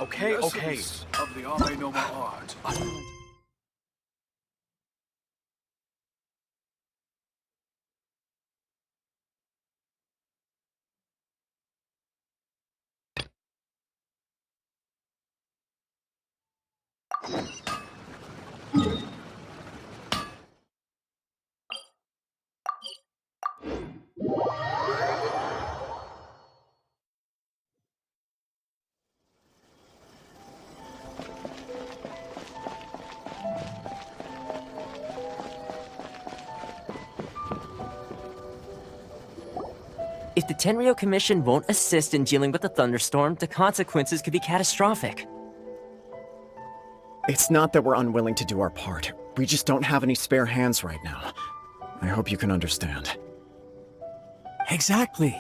Okay, okay. Essence of the Ame Noma art. If the Tenryo Commission won't assist in dealing with the thunderstorm, the consequences could be catastrophic. It's not that we're unwilling to do our part. We just don't have any spare hands right now. I hope you can understand. Exactly.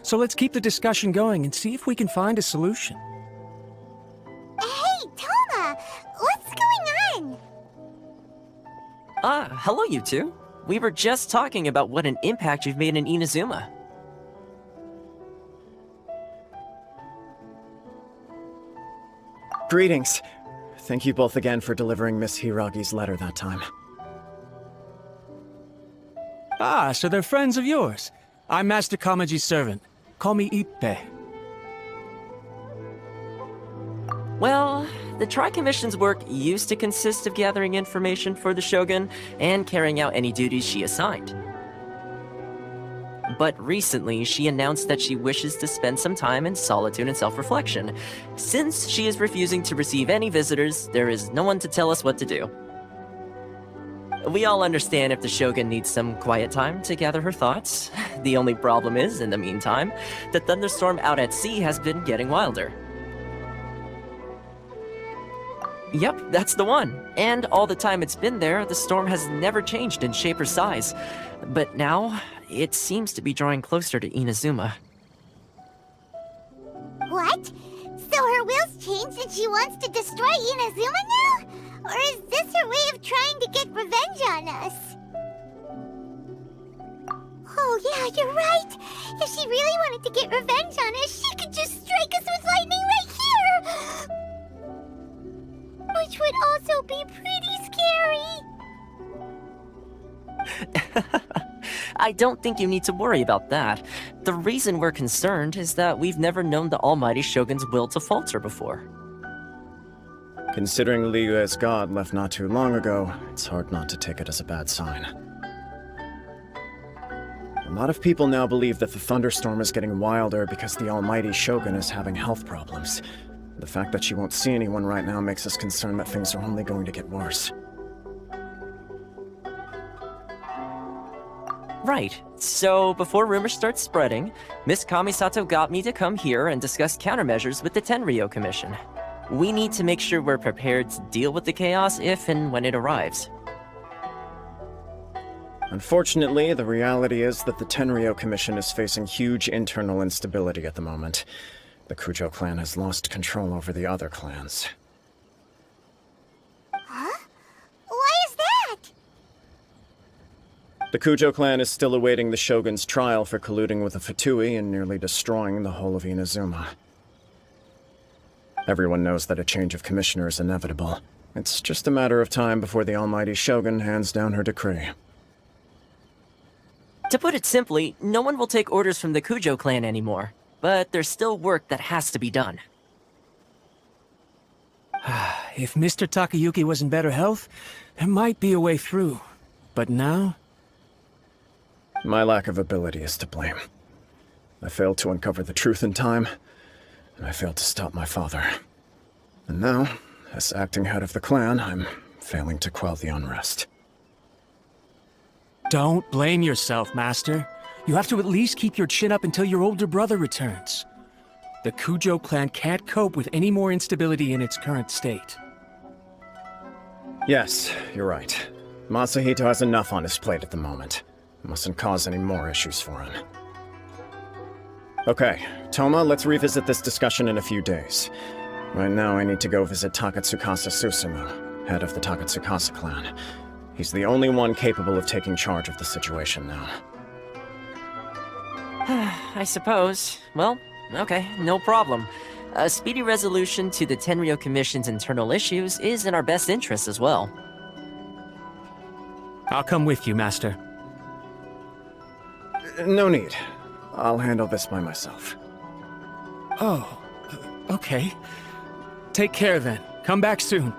So let's keep the discussion going and see if we can find a solution. Hey, Toma! What's going on? Hello you two. We were just talking about what an impact you've made in Inazuma. Greetings. Thank you both again for delivering Miss Hiragi's letter that time. Ah, so they're friends of yours. I'm Master Kamaji's servant. Call me Ippe. Well, the Tri-Commission's work used to consist of gathering information for the Shogun and carrying out any duties she assigned. But recently, she announced that she wishes to spend some time in solitude and self-reflection. Since she is refusing to receive any visitors, there is no one to tell us what to do. We all understand if the Shogun needs some quiet time to gather her thoughts. The only problem is, in the meantime, the thunderstorm out at sea has been getting wilder. Yep, that's the one. And all the time it's been there, the storm has never changed in shape or size. But now, it seems to be drawing closer to Inazuma. What? So her will's changed and she wants to destroy Inazuma now? Or is this her way of trying to get revenge on us? Oh yeah, you're right! If she really wanted to get revenge on us, she could just strike us with lightning right here! Which would also be pretty scary! I don't think you need to worry about that. The reason we're concerned is that we've never known the Almighty Shogun's will to falter before. Considering Liyue's god left not too long ago, it's hard not to take it as a bad sign. A lot of people now believe that the thunderstorm is getting wilder because the Almighty Shogun is having health problems. The fact that she won't see anyone right now makes us concerned that things are only going to get worse. Right. So, before rumors start spreading, Miss Kamisato got me to come here and discuss countermeasures with the Tenryo Commission. We need to make sure we're prepared to deal with the chaos if and when it arrives. Unfortunately, the reality is that the Tenryo Commission is facing huge internal instability at the moment. The Kujo clan has lost control over the other clans. Huh? Why is that? The Kujo clan is still awaiting the Shogun's trial for colluding with the Fatui and nearly destroying the whole of Inazuma. Everyone knows that a change of commissioner is inevitable. It's just a matter of time before the Almighty Shogun hands down her decree. To put it simply, no one will take orders from the Kujo clan anymore. But there's still work that has to be done. If Mr. Takayuki was in better health, there might be a way through. But now? My lack of ability is to blame. I failed to uncover the truth in time, and I failed to stop my father. And now, as acting head of the clan, I'm failing to quell the unrest. Don't blame yourself, Master. You have to at least keep your chin up until your older brother returns. The Kujo clan can't cope with any more instability in its current state. Yes, you're right. Masahito has enough on his plate at the moment. Mustn't cause any more issues for him. Okay, Toma, let's revisit this discussion in a few days. Right now, I need to go visit Takatsukasa Susumu, head of the Takatsukasa clan. He's the only one capable of taking charge of the situation now. I suppose. Well, okay, no problem. A speedy resolution to the Tenryo Commission's internal issues is in our best interest as well. I'll come with you, Master. No need. I'll handle this by myself. Oh, okay. Take care then. Come back soon.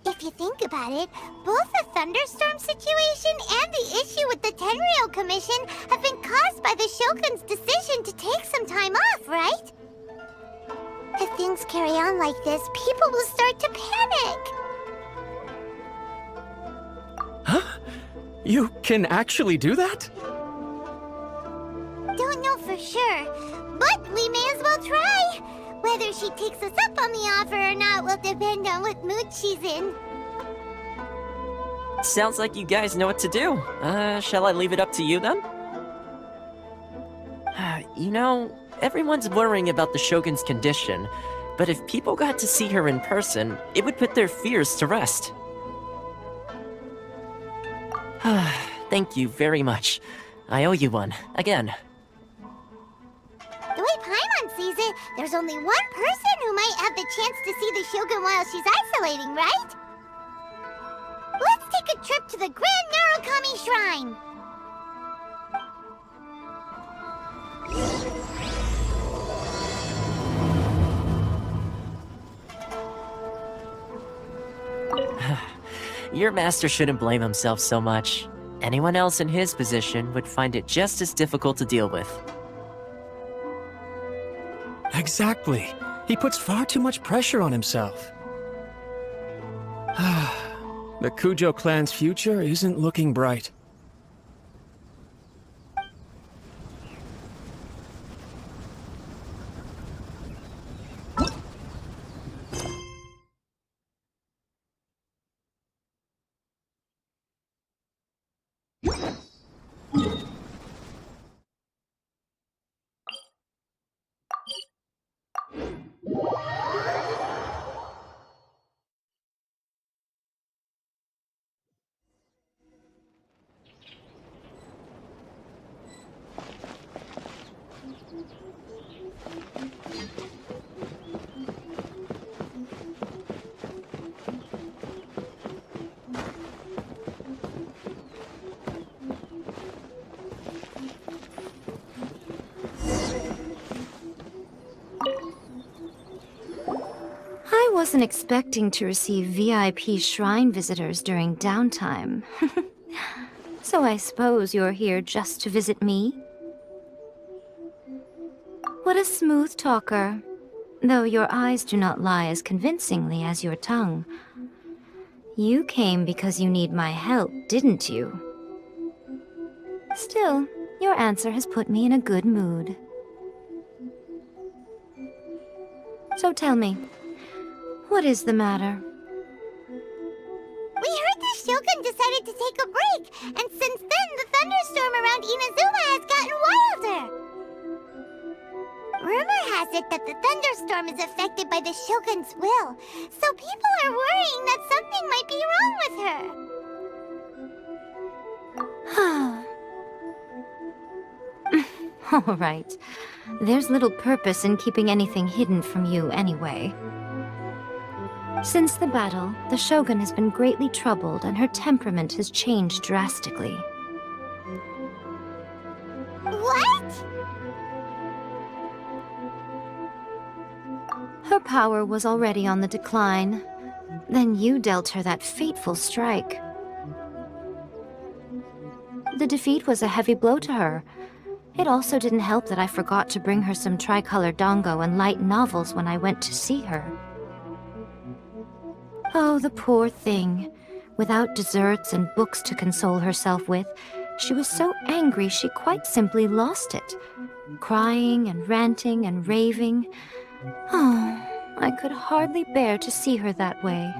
If you think about it, both the thunderstorm situation and the issue with the Tenryo Commission have been caused by the Shogun's decision to take some time off, right? If things carry on like this, people will start to panic. Huh? You can actually do that? Don't know for sure, but we may as well try. Whether she takes us up on the offer or not will depend on what mood she's in. Sounds like you guys know what to do. Shall I leave it up to you then? You know, everyone's worrying about the Shogun's condition, but if people got to see her in person, it would put their fears to rest. Thank you very much. I owe you one, again. The way Paimon sees it, there's only one person who might have the chance to see the Shogun while she's isolating, right? Let's take a trip to the Grand Narukami Shrine! Your master shouldn't blame himself so much. Anyone else in his position would find it just as difficult to deal with. Exactly. He puts far too much pressure on himself. The Kujo clan's future isn't looking bright. I wasn't expecting to receive VIP shrine visitors during downtime. So I suppose you're here just to visit me? What a smooth talker. Though your eyes do not lie as convincingly as your tongue. You came because you need my help, didn't you? Still, your answer has put me in a good mood. So tell me, what is the matter? We heard the Shogun decided to take a break, and since then the thunderstorm around Inazuma has gotten wilder. Rumor has it that the thunderstorm is affected by the Shogun's will, so people are worrying that something might be wrong with her. All right. There's little purpose in keeping anything hidden from you anyway. Since the battle, the Shogun has been greatly troubled and her temperament has changed drastically. What? Her power was already on the decline. Then you dealt her that fateful strike. The defeat was a heavy blow to her. It also didn't help that I forgot to bring her some tricolor dango and light novels when I went to see her. Oh, the poor thing. Without desserts and books to console herself with, she was so angry she quite simply lost it. Crying and ranting and raving. Oh, I could hardly bear to see her that way.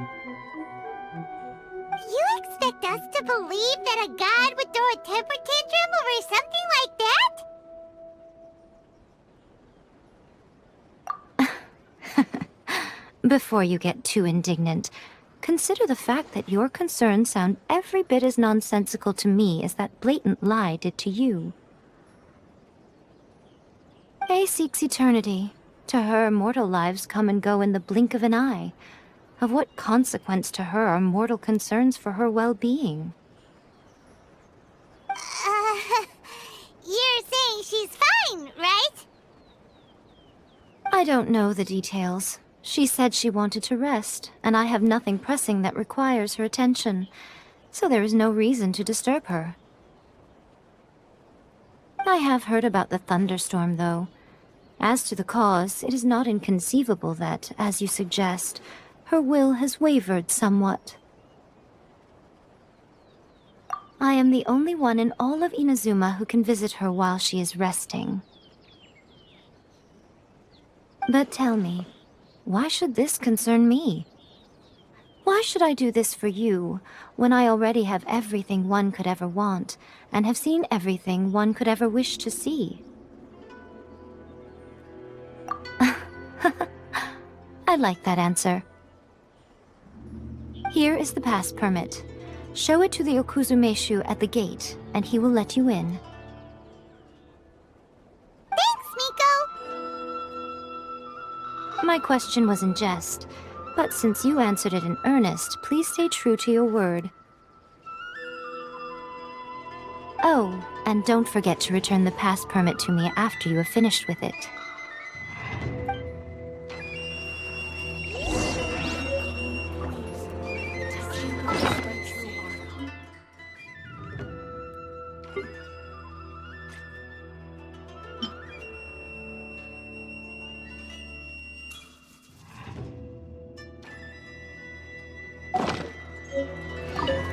You expect us to believe that a god would throw a temper tantrum over something like that? Before you get too indignant, consider the fact that your concerns sound every bit as nonsensical to me as that blatant lie did to you. A seeks eternity. To her, mortal lives come and go in the blink of an eye. Of what consequence to her are mortal concerns for her well-being? You're saying she's fine, right? I don't know the details. She said she wanted to rest, and I have nothing pressing that requires her attention, so there is no reason to disturb her. I have heard about the thunderstorm, though. As to the cause, it is not inconceivable that, as you suggest, her will has wavered somewhat. I am the only one in all of Inazuma who can visit her while she is resting. But tell me, why should this concern me? Why should I do this for you, when I already have everything one could ever want, and have seen everything one could ever wish to see? I like that answer. Here is the pass permit. Show it to the Okuzumeshu at the gate, and he will let you in. Thanks, Miko! My question was in jest, but since you answered it in earnest, please stay true to your word. Oh, and don't forget to return the pass permit to me after you have finished with it.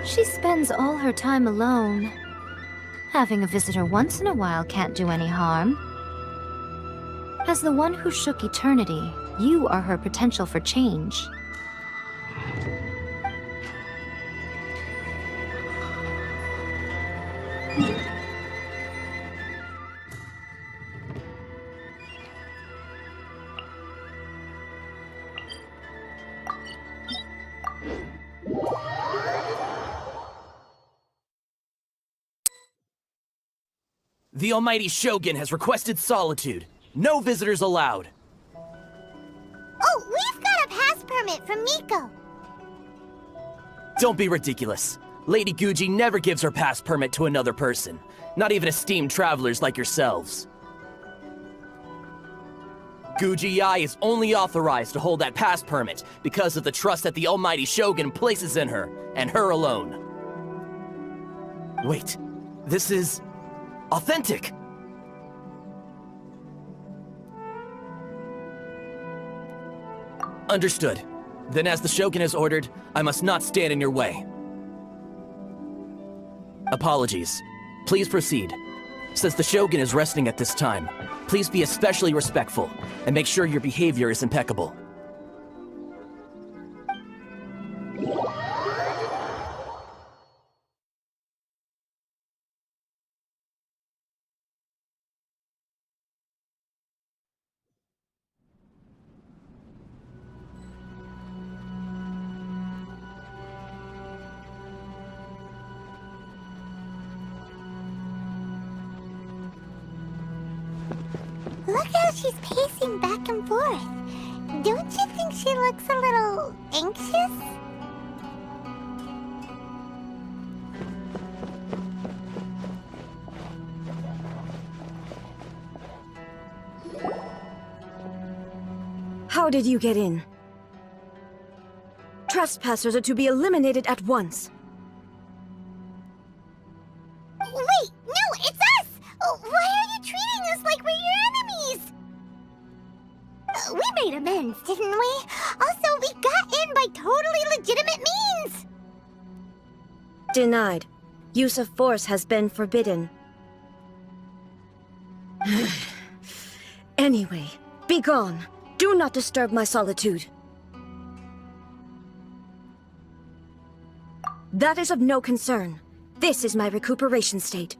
She spends all her time alone. Having a visitor once in a while can't do any harm. As the one who shook eternity, you are her potential for change. The Almighty Shogun has requested solitude. No visitors allowed. Oh, we've got a pass permit from Miko. Don't be ridiculous. Lady Guji never gives her pass permit to another person, not even esteemed travelers like yourselves. Guji-ai is only authorized to hold that pass permit because of the trust that the Almighty Shogun places in her, and her alone. Wait, this is authentic! Understood. Then as the Shogun has ordered, I must not stand in your way. Apologies. Please proceed. Since the Shogun is resting at this time, please be especially respectful, and make sure your behavior is impeccable. Look how she's pacing back and forth. Don't you think she looks a little anxious? How did you get in? Trespassers are to be eliminated at once. Wait, no, it's us! Why are you treating us like we're your enemies? We made amends, didn't we? Also, we got in by totally legitimate means! Denied. Use of force has been forbidden. Anyway, be gone. Do not disturb my solitude. That is of no concern. This is my recuperation state.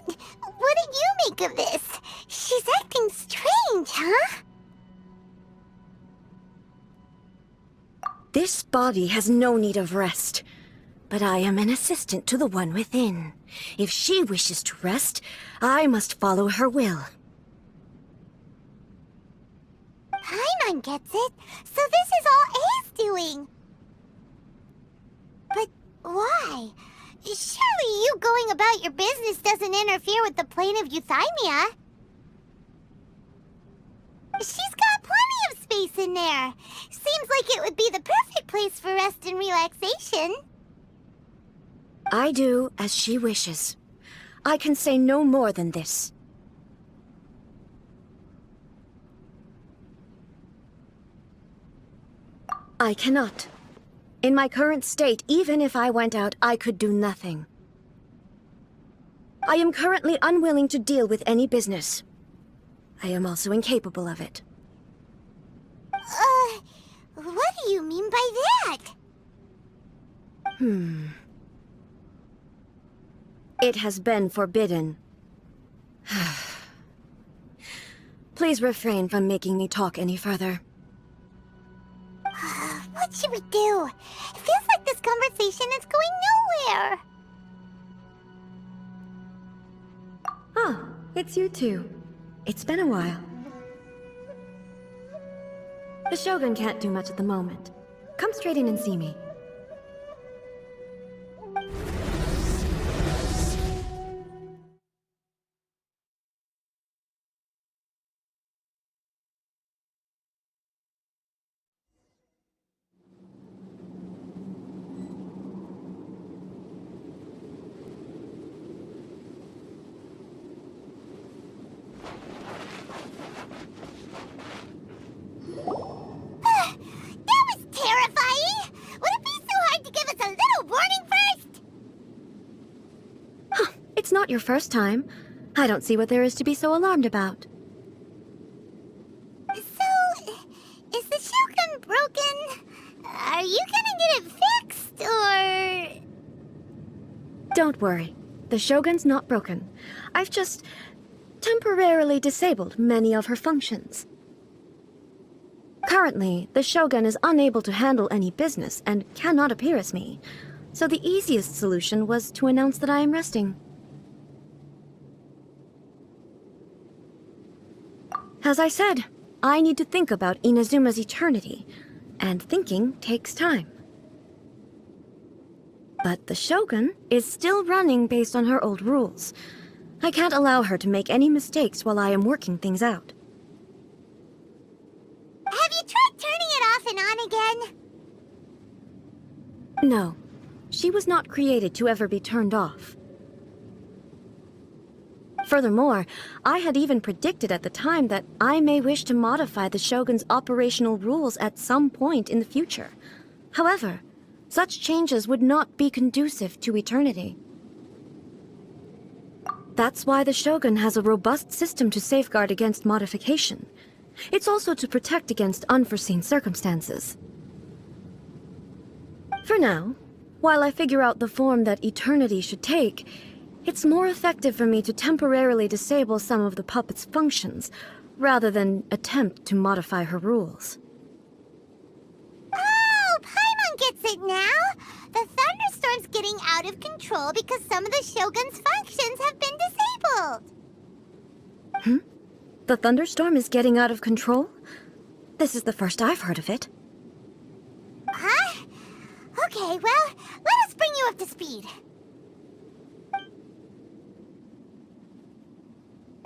What did you make of this? She's acting strange, huh? This body has no need of rest, but I am an assistant to the one within. If she wishes to rest, I must follow her will. Paimon gets it. So this is all A's doing. But why? Surely you going about your business doesn't interfere with the plane of euthymia. She's got plenty of space in there. Seems like it would be the perfect place for rest and relaxation. I do as she wishes. I can say no more than this. I cannot. In my current state, even if I went out, I could do nothing. I am currently unwilling to deal with any business. I am also incapable of it. What do you mean by that? It has been forbidden. Please refrain from making me talk any further. What should we do? It feels like this conversation is going nowhere. Oh, it's you two. It's been a while. The Shogun can't do much at the moment. Come straight in and see me. It's not your first time. I don't see what there is to be so alarmed about. So, is the Shogun broken? Are you gonna get it fixed, or...? Don't worry. The Shogun's not broken. I've just temporarily disabled many of her functions. Currently, the Shogun is unable to handle any business and cannot appear as me. So the easiest solution was to announce that I am resting. As I said, I need to think about Inazuma's eternity, and thinking takes time. But the Shogun is still running based on her old rules. I can't allow her to make any mistakes while I am working things out. Have you tried turning it off and on again? No. She was not created to ever be turned off. Furthermore, I had even predicted at the time that I may wish to modify the Shogun's operational rules at some point in the future. However, such changes would not be conducive to eternity. That's why the Shogun has a robust system to safeguard against modification. It's also to protect against unforeseen circumstances. For now, while I figure out the form that eternity should take, it's more effective for me to temporarily disable some of the puppet's functions, rather than attempt to modify her rules. Oh, Paimon gets it now! The thunderstorm's getting out of control because some of the Shogun's functions have been disabled. The thunderstorm is getting out of control? This is the first I've heard of it. Huh? Okay, well, let us bring you up to speed.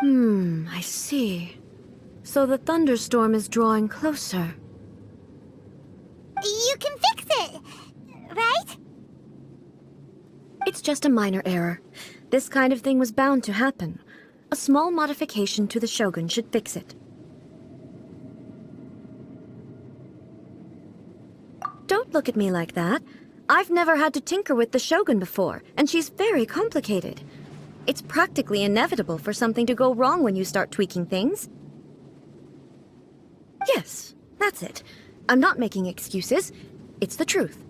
I see. So the thunderstorm is drawing closer. You can fix it, right? It's just a minor error. This kind of thing was bound to happen. A small modification to the Shogun should fix it. Don't look at me like that. I've never had to tinker with the Shogun before, and she's very complicated. It's practically inevitable for something to go wrong when you start tweaking things. Yes, that's it. I'm not making excuses. It's the truth.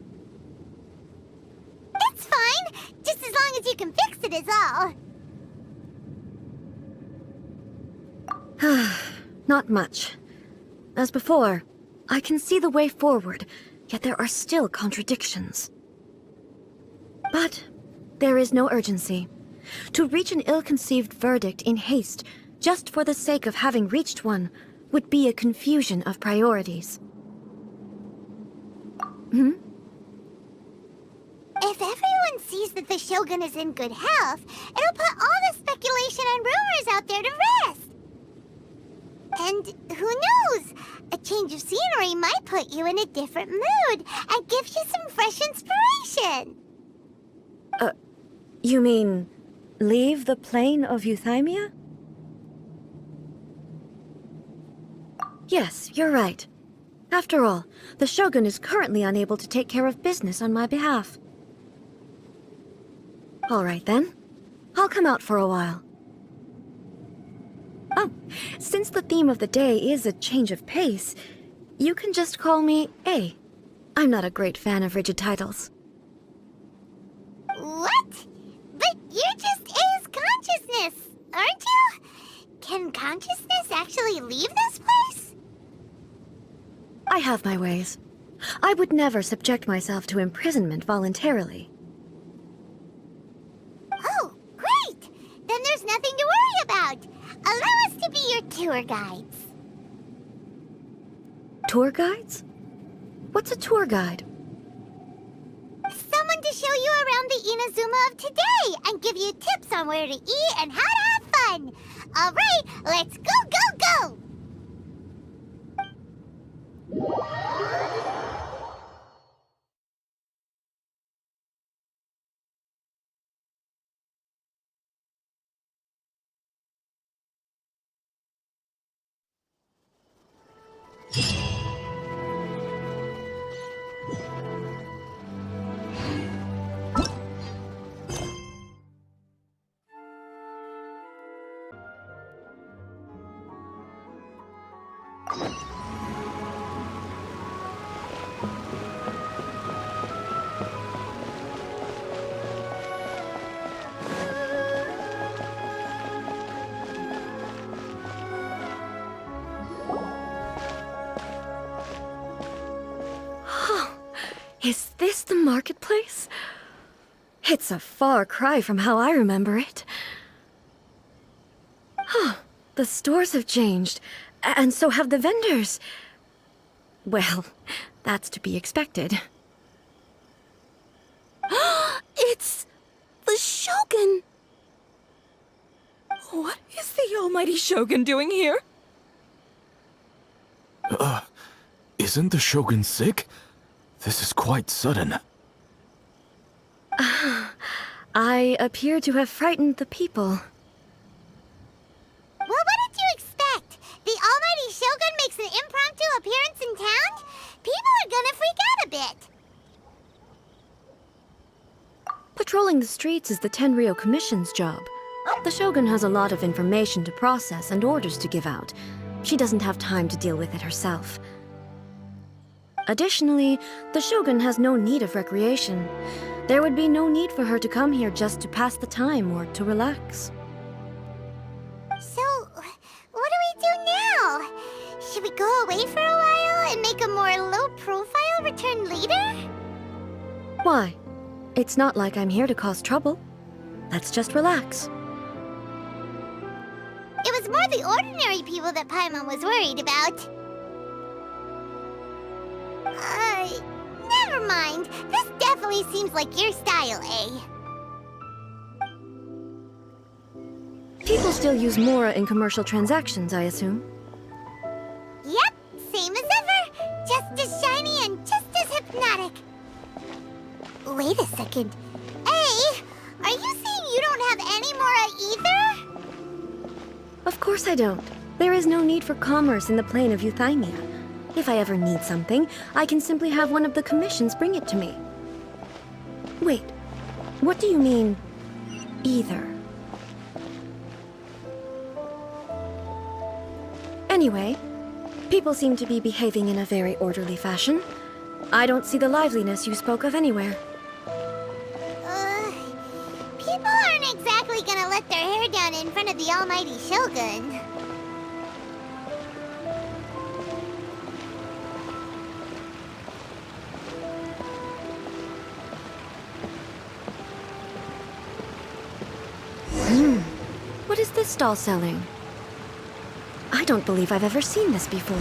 It's fine, just as long as you can fix it is all. Not much. As before, I can see the way forward, yet there are still contradictions. But there is no urgency. To reach an ill-conceived verdict in haste, just for the sake of having reached one, would be a confusion of priorities. If everyone sees that the Shogun is in good health, it'll put all the speculation and rumors out there to rest. And who knows? A change of scenery might put you in a different mood and give you some fresh inspiration. You mean, leave the plane of Euthymia? Yes, you're right. After all, the Shogun is currently unable to take care of business on my behalf. All right then. I'll come out for a while. Oh, since the theme of the day is a change of pace, you can just call me A. I'm not a great fan of rigid titles. What? But you're just A's consciousness, aren't you? Can consciousness actually leave this place? I have my ways. I would never subject myself to imprisonment voluntarily. Oh, great! Then there's nothing to worry about. Allow us to be your tour guides. Tour guides? What's a tour guide? Someone to show you around the Inazuma of today and give you tips on where to eat and how to have fun. All right, let's go, go, go! Is this the marketplace? It's a far cry from how I remember it. The stores have changed, and so have the vendors. Well, that's to be expected. It's the Shogun! What is the almighty Shogun doing here? Isn't the Shogun sick? This is quite sudden. I appear to have frightened the people. Well, what did you expect? The almighty Shogun makes an impromptu appearance in town? People are gonna freak out a bit. Patrolling the streets is the Tenryou Commission's job. The Shogun has a lot of information to process and orders to give out. She doesn't have time to deal with it herself. Additionally, the Shogun has no need of recreation. There would be no need for her to come here just to pass the time or to relax. So, what do we do now? Should we go away for a while and make a more low-profile return later? Why? It's not like I'm here to cause trouble. Let's just relax. It was more the ordinary people that Paimon was worried about. Never mind. This definitely seems like your style, eh? People still use Mora in commercial transactions, I assume. Yep, same as ever. Just as shiny and just as hypnotic. Wait a second. Hey, are you saying you don't have any Mora either? Of course I don't. There is no need for commerce in the plane of Euthymia. If I ever need something, I can simply have one of the commissions bring it to me. Wait, what do you mean, either? Anyway, people seem to be behaving in a very orderly fashion. I don't see the liveliness you spoke of anywhere. People aren't exactly gonna let their hair down in front of the almighty Shogun. What is this stall selling? I don't believe I've ever seen this before.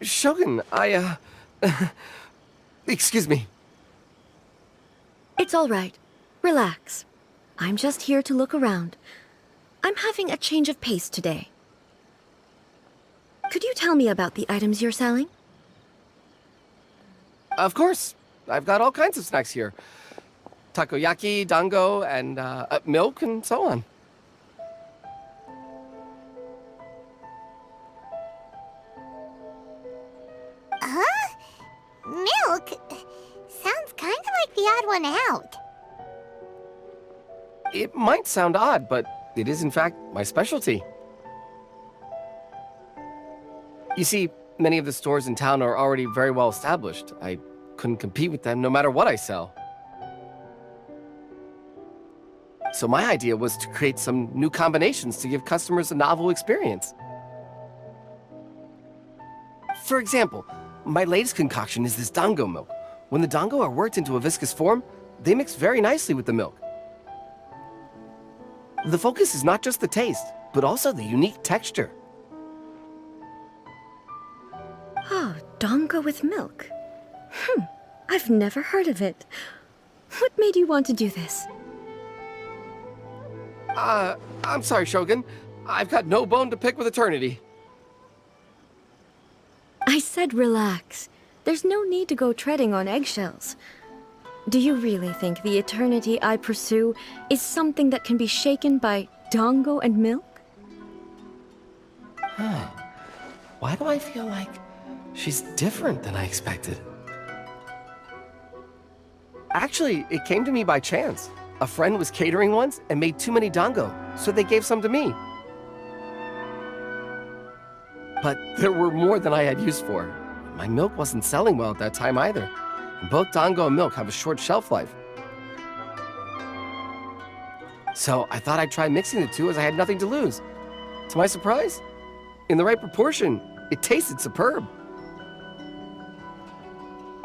Shogun, excuse me. It's all right. Relax. I'm just here to look around. I'm having a change of pace today. Could you tell me about the items you're selling? Of course. I've got all kinds of snacks here. Takoyaki, dango, and milk, and so on. Huh? Milk? Sounds kind of like the odd one out. It might sound odd, but it is in fact my specialty. You see, many of the stores in town are already very well established. I couldn't compete with them no matter what I sell. So my idea was to create some new combinations to give customers a novel experience. For example, my latest concoction is this dango milk. When the dango are worked into a viscous form, they mix very nicely with the milk. The focus is not just the taste, but also the unique texture. Oh, dango with milk. I've never heard of it. What made you want to do this? I'm sorry, Shogun. I've got no bone to pick with eternity. I said relax. There's no need to go treading on eggshells. Do you really think the eternity I pursue is something that can be shaken by dango and milk? Huh. Why do I feel like she's different than I expected? Actually, it came to me by chance. A friend was catering once and made too many dango, so they gave some to me. But there were more than I had use for. My milk wasn't selling well at that time either. And both dango and milk have a short shelf life. So I thought I'd try mixing the two as I had nothing to lose. To my surprise, in the right proportion, it tasted superb.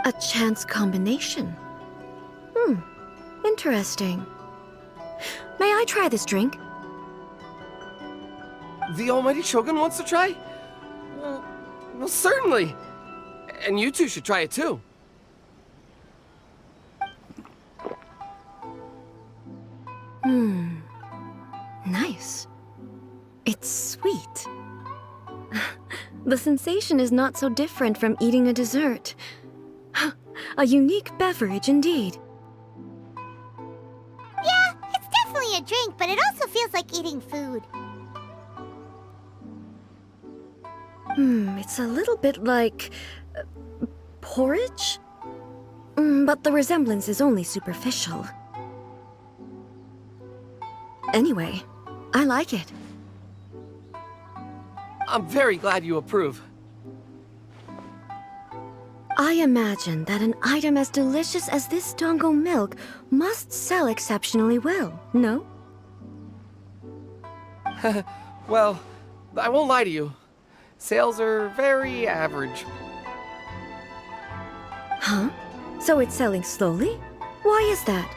A chance combination. Interesting. May I try this drink? The almighty Shogun wants to try? Well, certainly. And you two should try it too. Nice. It's sweet. The sensation is not so different from eating a dessert. A unique beverage indeed. Yeah, it's definitely a drink, but it also feels like eating food. It's a little bit like porridge? But the resemblance is only superficial. Anyway, I like it. I'm very glad you approve. I imagine that an item as delicious as this dango milk must sell exceptionally well, no? Well, I won't lie to you. Sales are very average. Huh? So it's selling slowly? Why is that?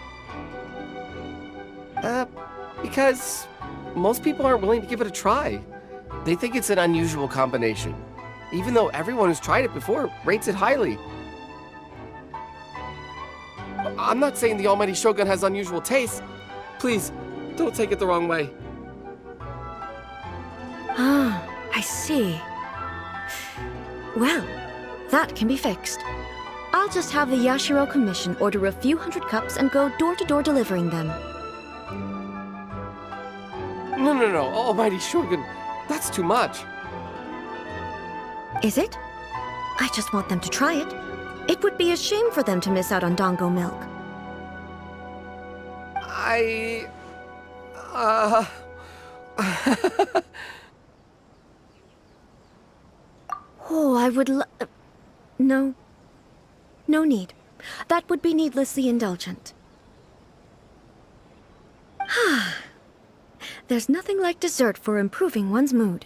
Because most people aren't willing to give it a try. They think it's an unusual combination, even though everyone who's tried it before rates it highly. I'm not saying the almighty Shogun has unusual tastes. Please, don't take it the wrong way. Ah, I see. Well, that can be fixed. I'll just have the Yashiro Commission order a few hundred cups and go door-to-door delivering them. No, almighty Shogun, that's too much. Is it? I just want them to try it. It would be a shame for them to miss out on dango milk. Oh, I would No. No need. That would be needlessly indulgent. There's nothing like dessert for improving one's mood.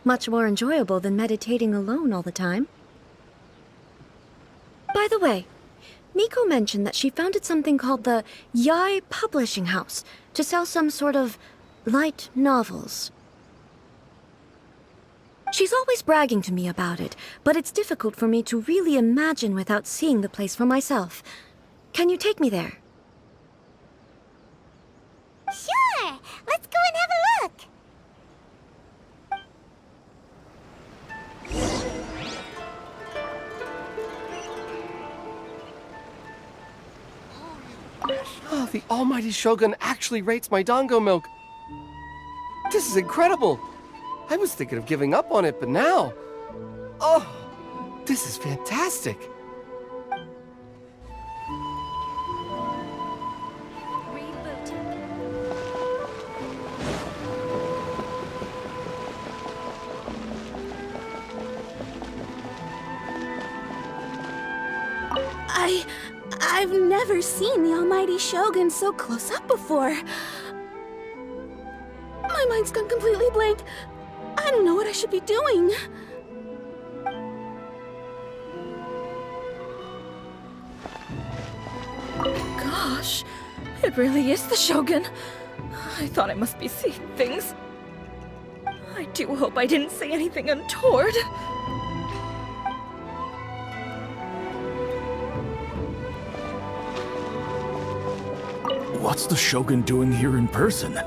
Much more enjoyable than meditating alone all the time. By the way, Miko mentioned that she founded something called the Yai Publishing House to sell some sort of light novels. She's always bragging to me about it, but it's difficult for me to really imagine without seeing the place for myself. Can you take me there? Sure! Let's go and have a look! Oh, the almighty Shogun actually rates my dango milk. This is incredible. I was thinking of giving up on it, but now... Oh, this is fantastic. I've never seen the almighty Shogun so close up before. My mind's gone completely blank. I don't know what I should be doing. Gosh, it really is the Shogun. I thought I must be seeing things. I do hope I didn't say anything untoward. What's the Shogun doing here in person?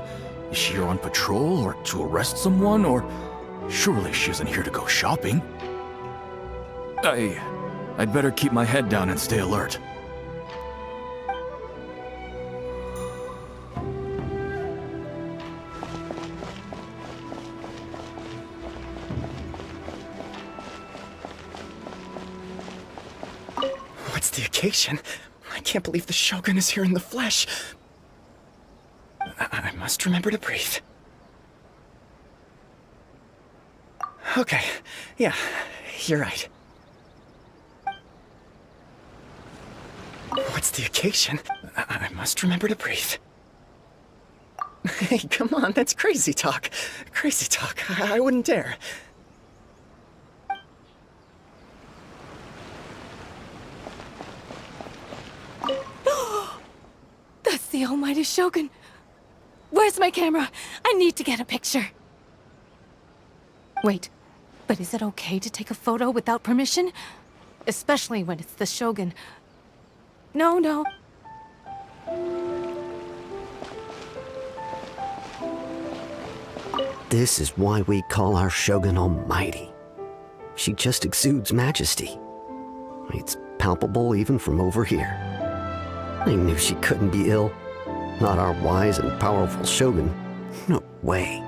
Is she here on patrol or to arrest someone, or surely she isn't here to go shopping? I'd better keep my head down and stay alert. What's the occasion? I can't believe the Shogun is here in the flesh. I must remember to breathe. Okay, yeah, you're right. What's the occasion? I must remember to breathe. Hey, come on, that's crazy talk. Crazy talk. I wouldn't dare. That's the almighty Shogun. Where's my camera? I need to get a picture. Wait, but is it okay to take a photo without permission? Especially when it's the Shogun. No. This is why we call our Shogun Almighty. She just exudes majesty. It's palpable even from over here. I knew she couldn't be ill. Not our wise and powerful Shogun. No way.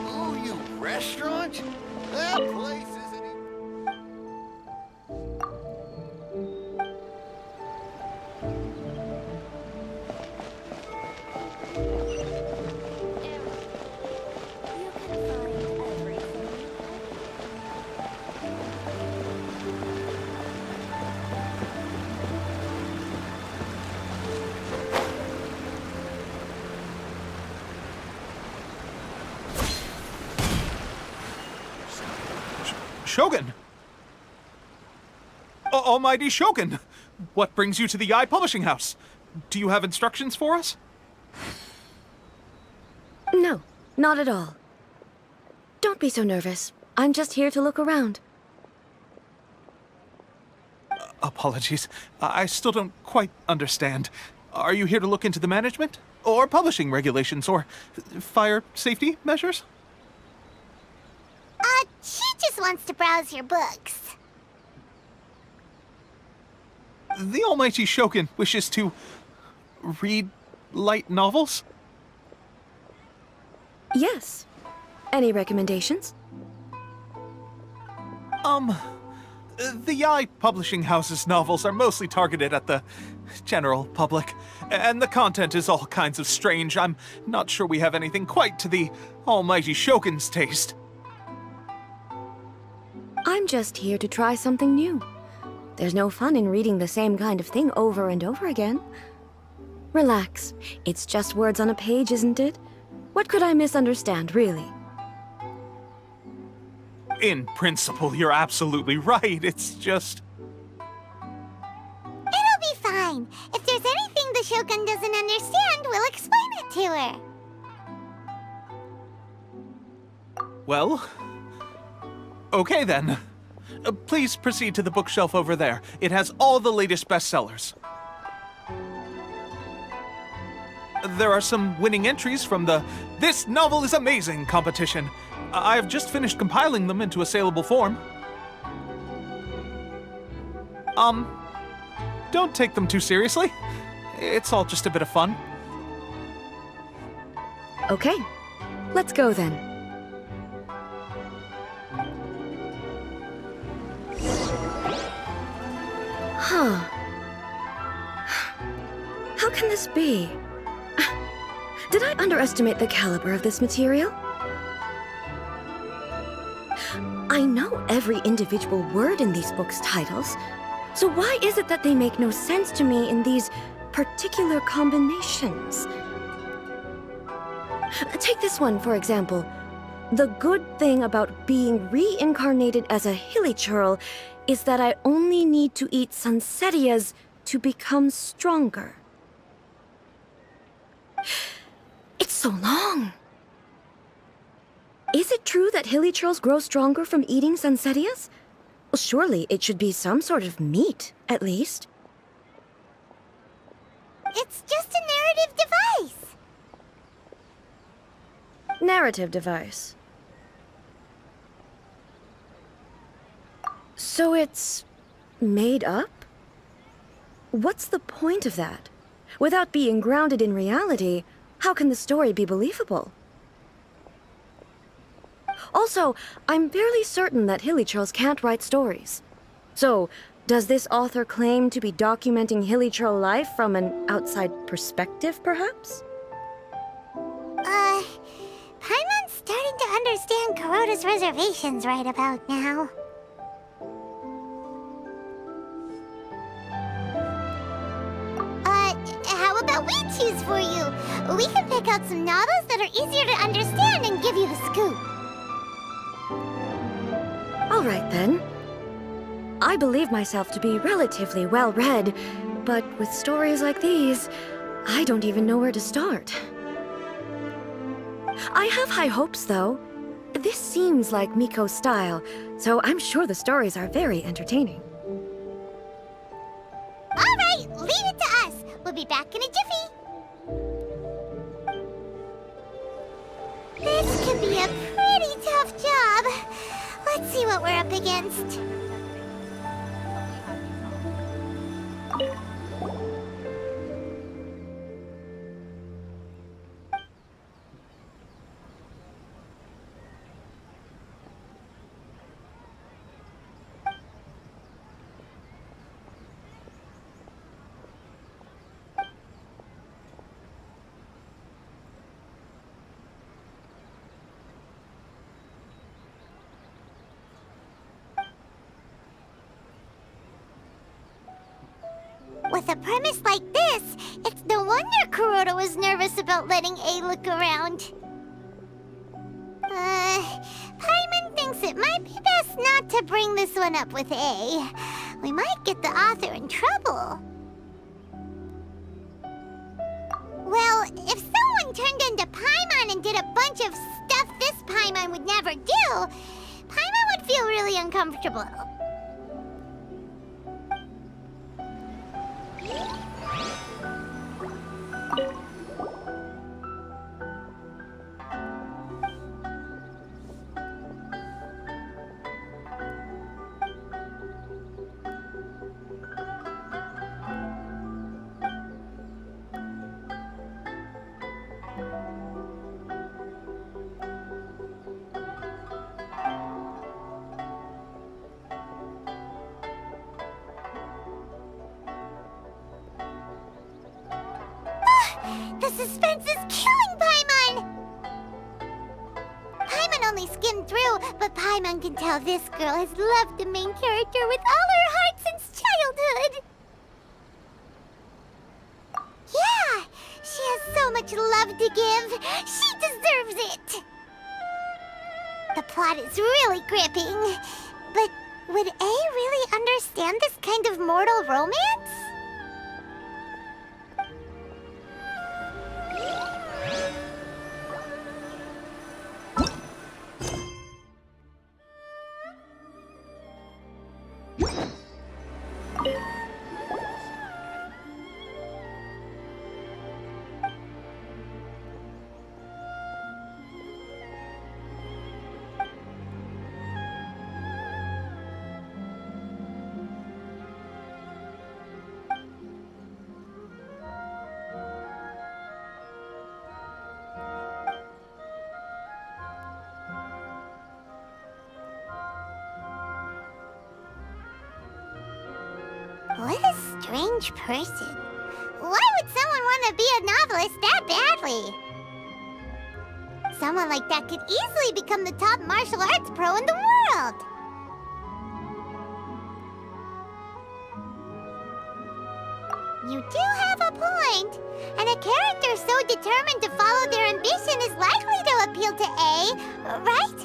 Oh, you restaurant? That place isn't even... Shogun! Almighty Shogun! What brings you to the Yai Publishing House? Do you have instructions for us? No, not at all. Don't be so nervous. I'm just here to look around. Apologies. I still don't quite understand. Are you here to look into the management? Or publishing regulations? Or fire safety measures? She just wants to browse your books. The almighty Shogun wishes to read light novels? Yes. Any recommendations? The Yai Publishing House's novels are mostly targeted at the general public, and the content is all kinds of strange. I'm not sure we have anything quite to the almighty Shogun's taste. I'm just here to try something new. There's no fun in reading the same kind of thing over and over again. Relax. It's just words on a page, isn't it? What could I misunderstand, really? In principle, you're absolutely right. It's just... It'll be fine. If there's anything the Shogun doesn't understand, we'll explain it to her. Well... Okay then. Please proceed to the bookshelf over there. It has all the latest bestsellers. There are some winning entries from the This Novel is Amazing competition. I've just finished compiling them into a saleable form. Don't take them too seriously. It's all just a bit of fun. Okay, let's go then. Huh. How can this be? Did I underestimate the caliber of this material? I know every individual word in these books' titles, so why is it that they make no sense to me in these particular combinations? Take this one, for example. The good thing about being reincarnated as a hilly churl is that I only need to eat sunsetias to become stronger. It's so long. Is it true that hilly churls grow stronger from eating sunsetias? Well, surely it should be some sort of meat, at least. It's just a narrative device. Narrative device. So it's made up? What's the point of that? Without being grounded in reality, how can the story be believable? Also, I'm fairly certain that hilly churls can't write stories. So, does this author claim to be documenting hilly churl life from an outside perspective, perhaps? Paimon's starting to understand Kuroda's reservations right about now. How about we choose for you? We can pick out some novels that are easier to understand and give you the scoop. All right, then. I believe myself to be relatively well-read, but with stories like these, I don't even know where to start. I have high hopes, though. This seems like Miko's style, so I'm sure the stories are very entertaining. All right, leave it to us. We'll be back in a jiffy. This could be a pretty tough job. Let's see what we're up against. With a premise like this, it's no wonder Kuroda was nervous about letting A look around. Paimon thinks it might be best not to bring this one up with A. We might get the author in trouble. Well, if someone turned into Paimon and did a bunch of stuff this Paimon would never do, Paimon would feel really uncomfortable. suspense is killing Paimon! Paimon only skimmed through, but Paimon can tell this girl has loved the main character with all her heart since childhood. Yeah, she has so much love to give. She deserves it. The plot is really gripping, but would A really understand this kind of mortal romance? What a strange person. Why would someone want to be a novelist that badly? Someone like that could easily become the top martial arts pro in the world. You do have a point. And a character so determined to follow their ambition is likely to appeal to A, right?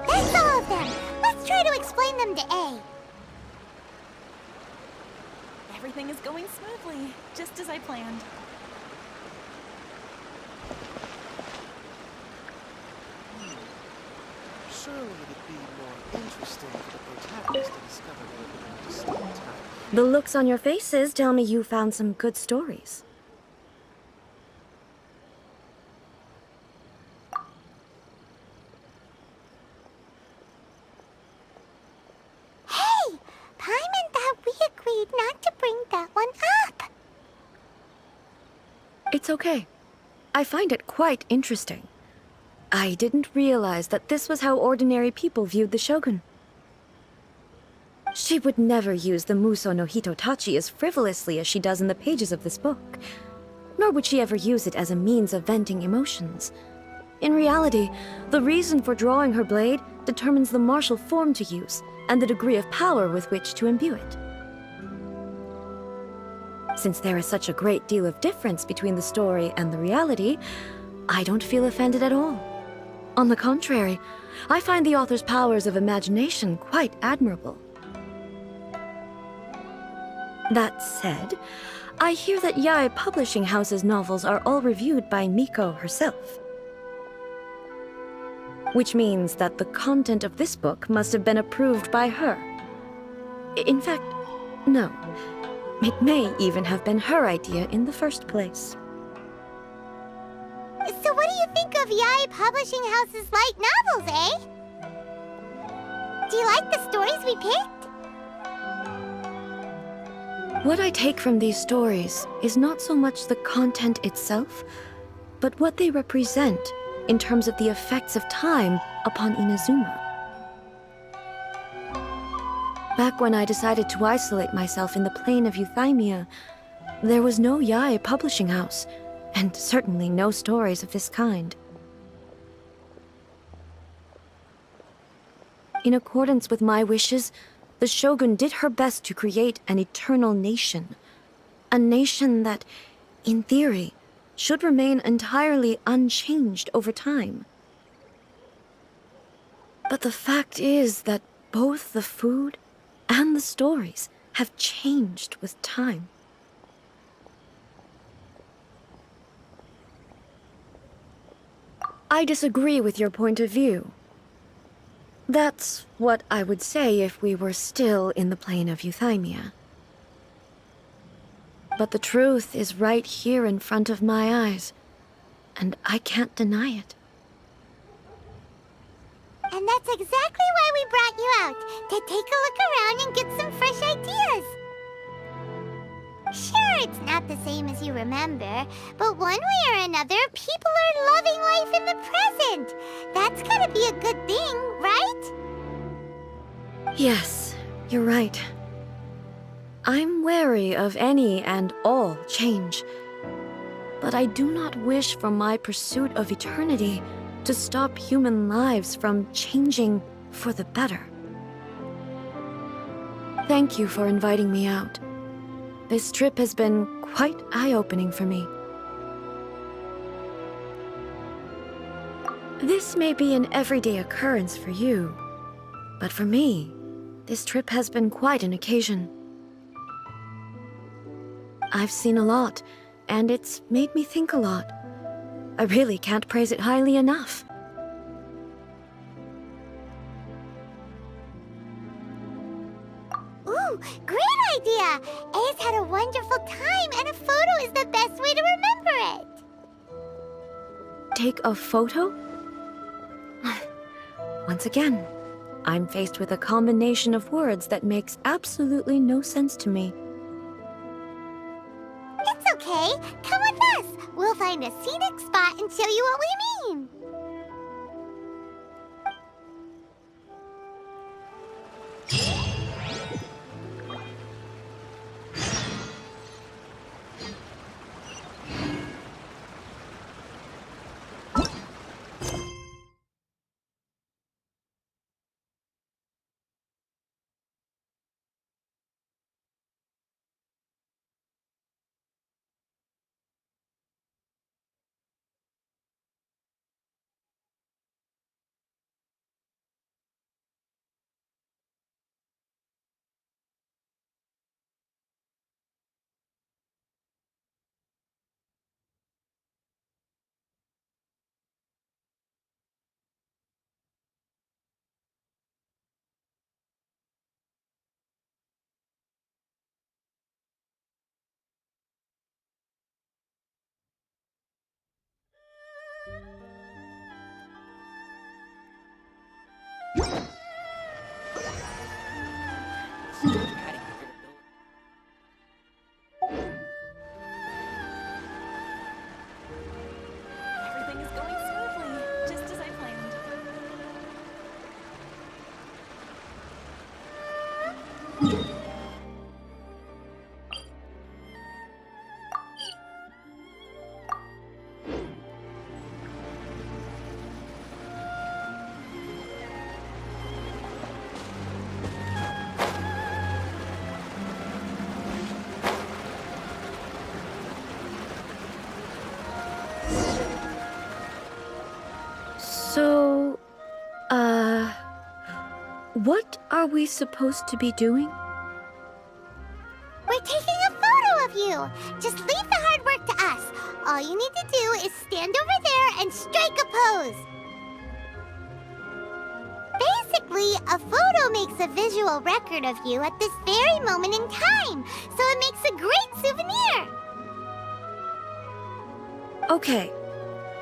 That's all of them. Let's try to explain them to A. Everything is going smoothly, just as I planned. Surely it'd be more interesting for the protagonist to discover their distinct type. The looks on your faces tell me you found some good stories. Hey! Paimon thought we agreed not to bring that one up. It's okay. I find it quite interesting. I didn't realize that this was how ordinary people viewed the Shogun. She would never use the Muso no Hitotachi as frivolously as she does in the pages of this book. Nor would she ever use it as a means of venting emotions. In reality, the reason for drawing her blade determines the martial form to use and the degree of power with which to imbue it. Since there is such a great deal of difference between the story and the reality, I don't feel offended at all. On the contrary, I find the author's powers of imagination quite admirable. That said, I hear that Yae Publishing House's novels are all reviewed by Miko herself. Which means that the content of this book must have been approved by her. In fact, no. It may even have been her idea in the first place. So what do you think of Yae Publishing House's light novels, eh? Do you like the stories we picked? What I take from these stories is not so much the content itself, but what they represent in terms of the effects of time upon Inazuma. Back when I decided to isolate myself in the plane of Euthymia, there was no Yae Publishing House, and certainly no stories of this kind. In accordance with my wishes, the Shogun did her best to create an eternal nation. A nation that, in theory, should remain entirely unchanged over time. But the fact is that both the food and the stories have changed with time. I disagree with your point of view. That's what I would say if we were still in the plane of Euthymia. But the truth is right here in front of my eyes, and I can't deny it. And that's exactly why we brought you out, to take a look around and get some fresh ideas. Sure, it's not the same as you remember, but one way or another, people are loving life in the present. That's gotta be a good thing, right? Yes, you're right. I'm wary of any and all change, but I do not wish for my pursuit of eternity to stop human lives from changing for the better. Thank you for inviting me out. This trip has been quite eye-opening for me. This may be an everyday occurrence for you, but for me, this trip has been quite an occasion. I've seen a lot, and it's made me think a lot. I really can't praise it highly enough. Ooh, great idea! Ace had a wonderful time, and a photo is the best way to remember it. Take a photo? Once again, I'm faced with a combination of words that makes absolutely no sense to me. It's okay. Come with us. We'll find a scenic spot and show you what we mean. Everything is going smoothly, just as I planned. So, what are we supposed to be doing? We're taking a photo of you. Just leave the hard work to us. All you need to do is stand over there and strike a pose. Basically, a photo makes a visual record of you at this very moment in time, so it makes a great souvenir. Okay,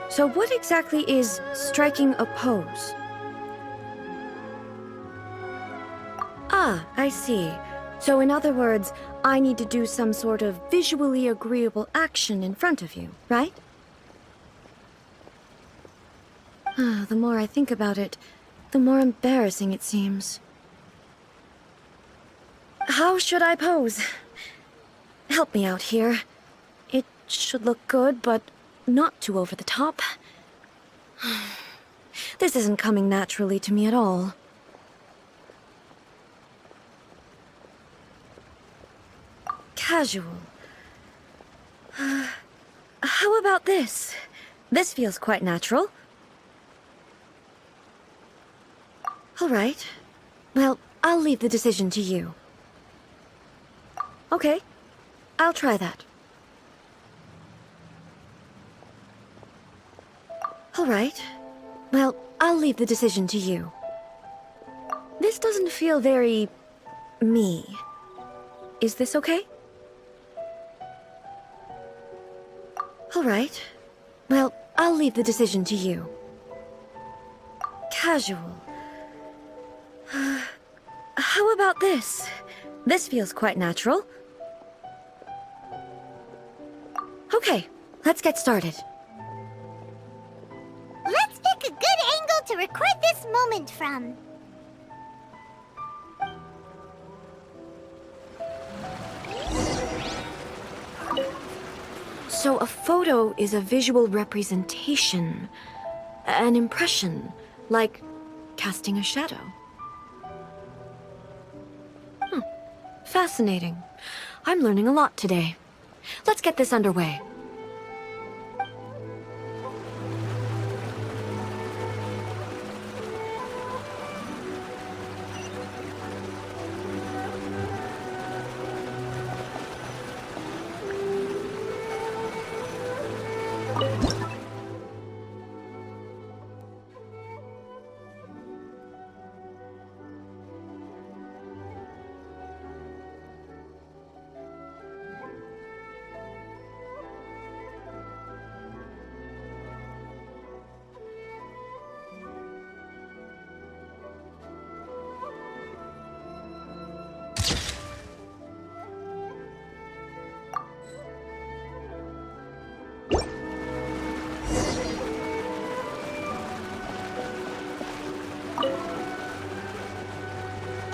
so what exactly is striking a pose? Ah, I see. So in other words, I need to do some sort of visually agreeable action in front of you, right? The more I think about it, the more embarrassing it seems. How should I pose? Help me out here. It should look good, but not too over the top. This isn't coming naturally to me at all. Casual. How about this? This feels quite natural. All right. Well, I'll leave the decision to you. Okay. I'll try that. All right. Well, I'll leave the decision to you. This doesn't feel very... me. Is this okay? All right. Well, I'll leave the decision to you. Casual. How about this? This feels quite natural. Okay, let's get started. Let's pick a good angle to record this moment from. So a photo is a visual representation, an impression, like casting a shadow. Fascinating. I'm learning a lot today. Let's get this underway.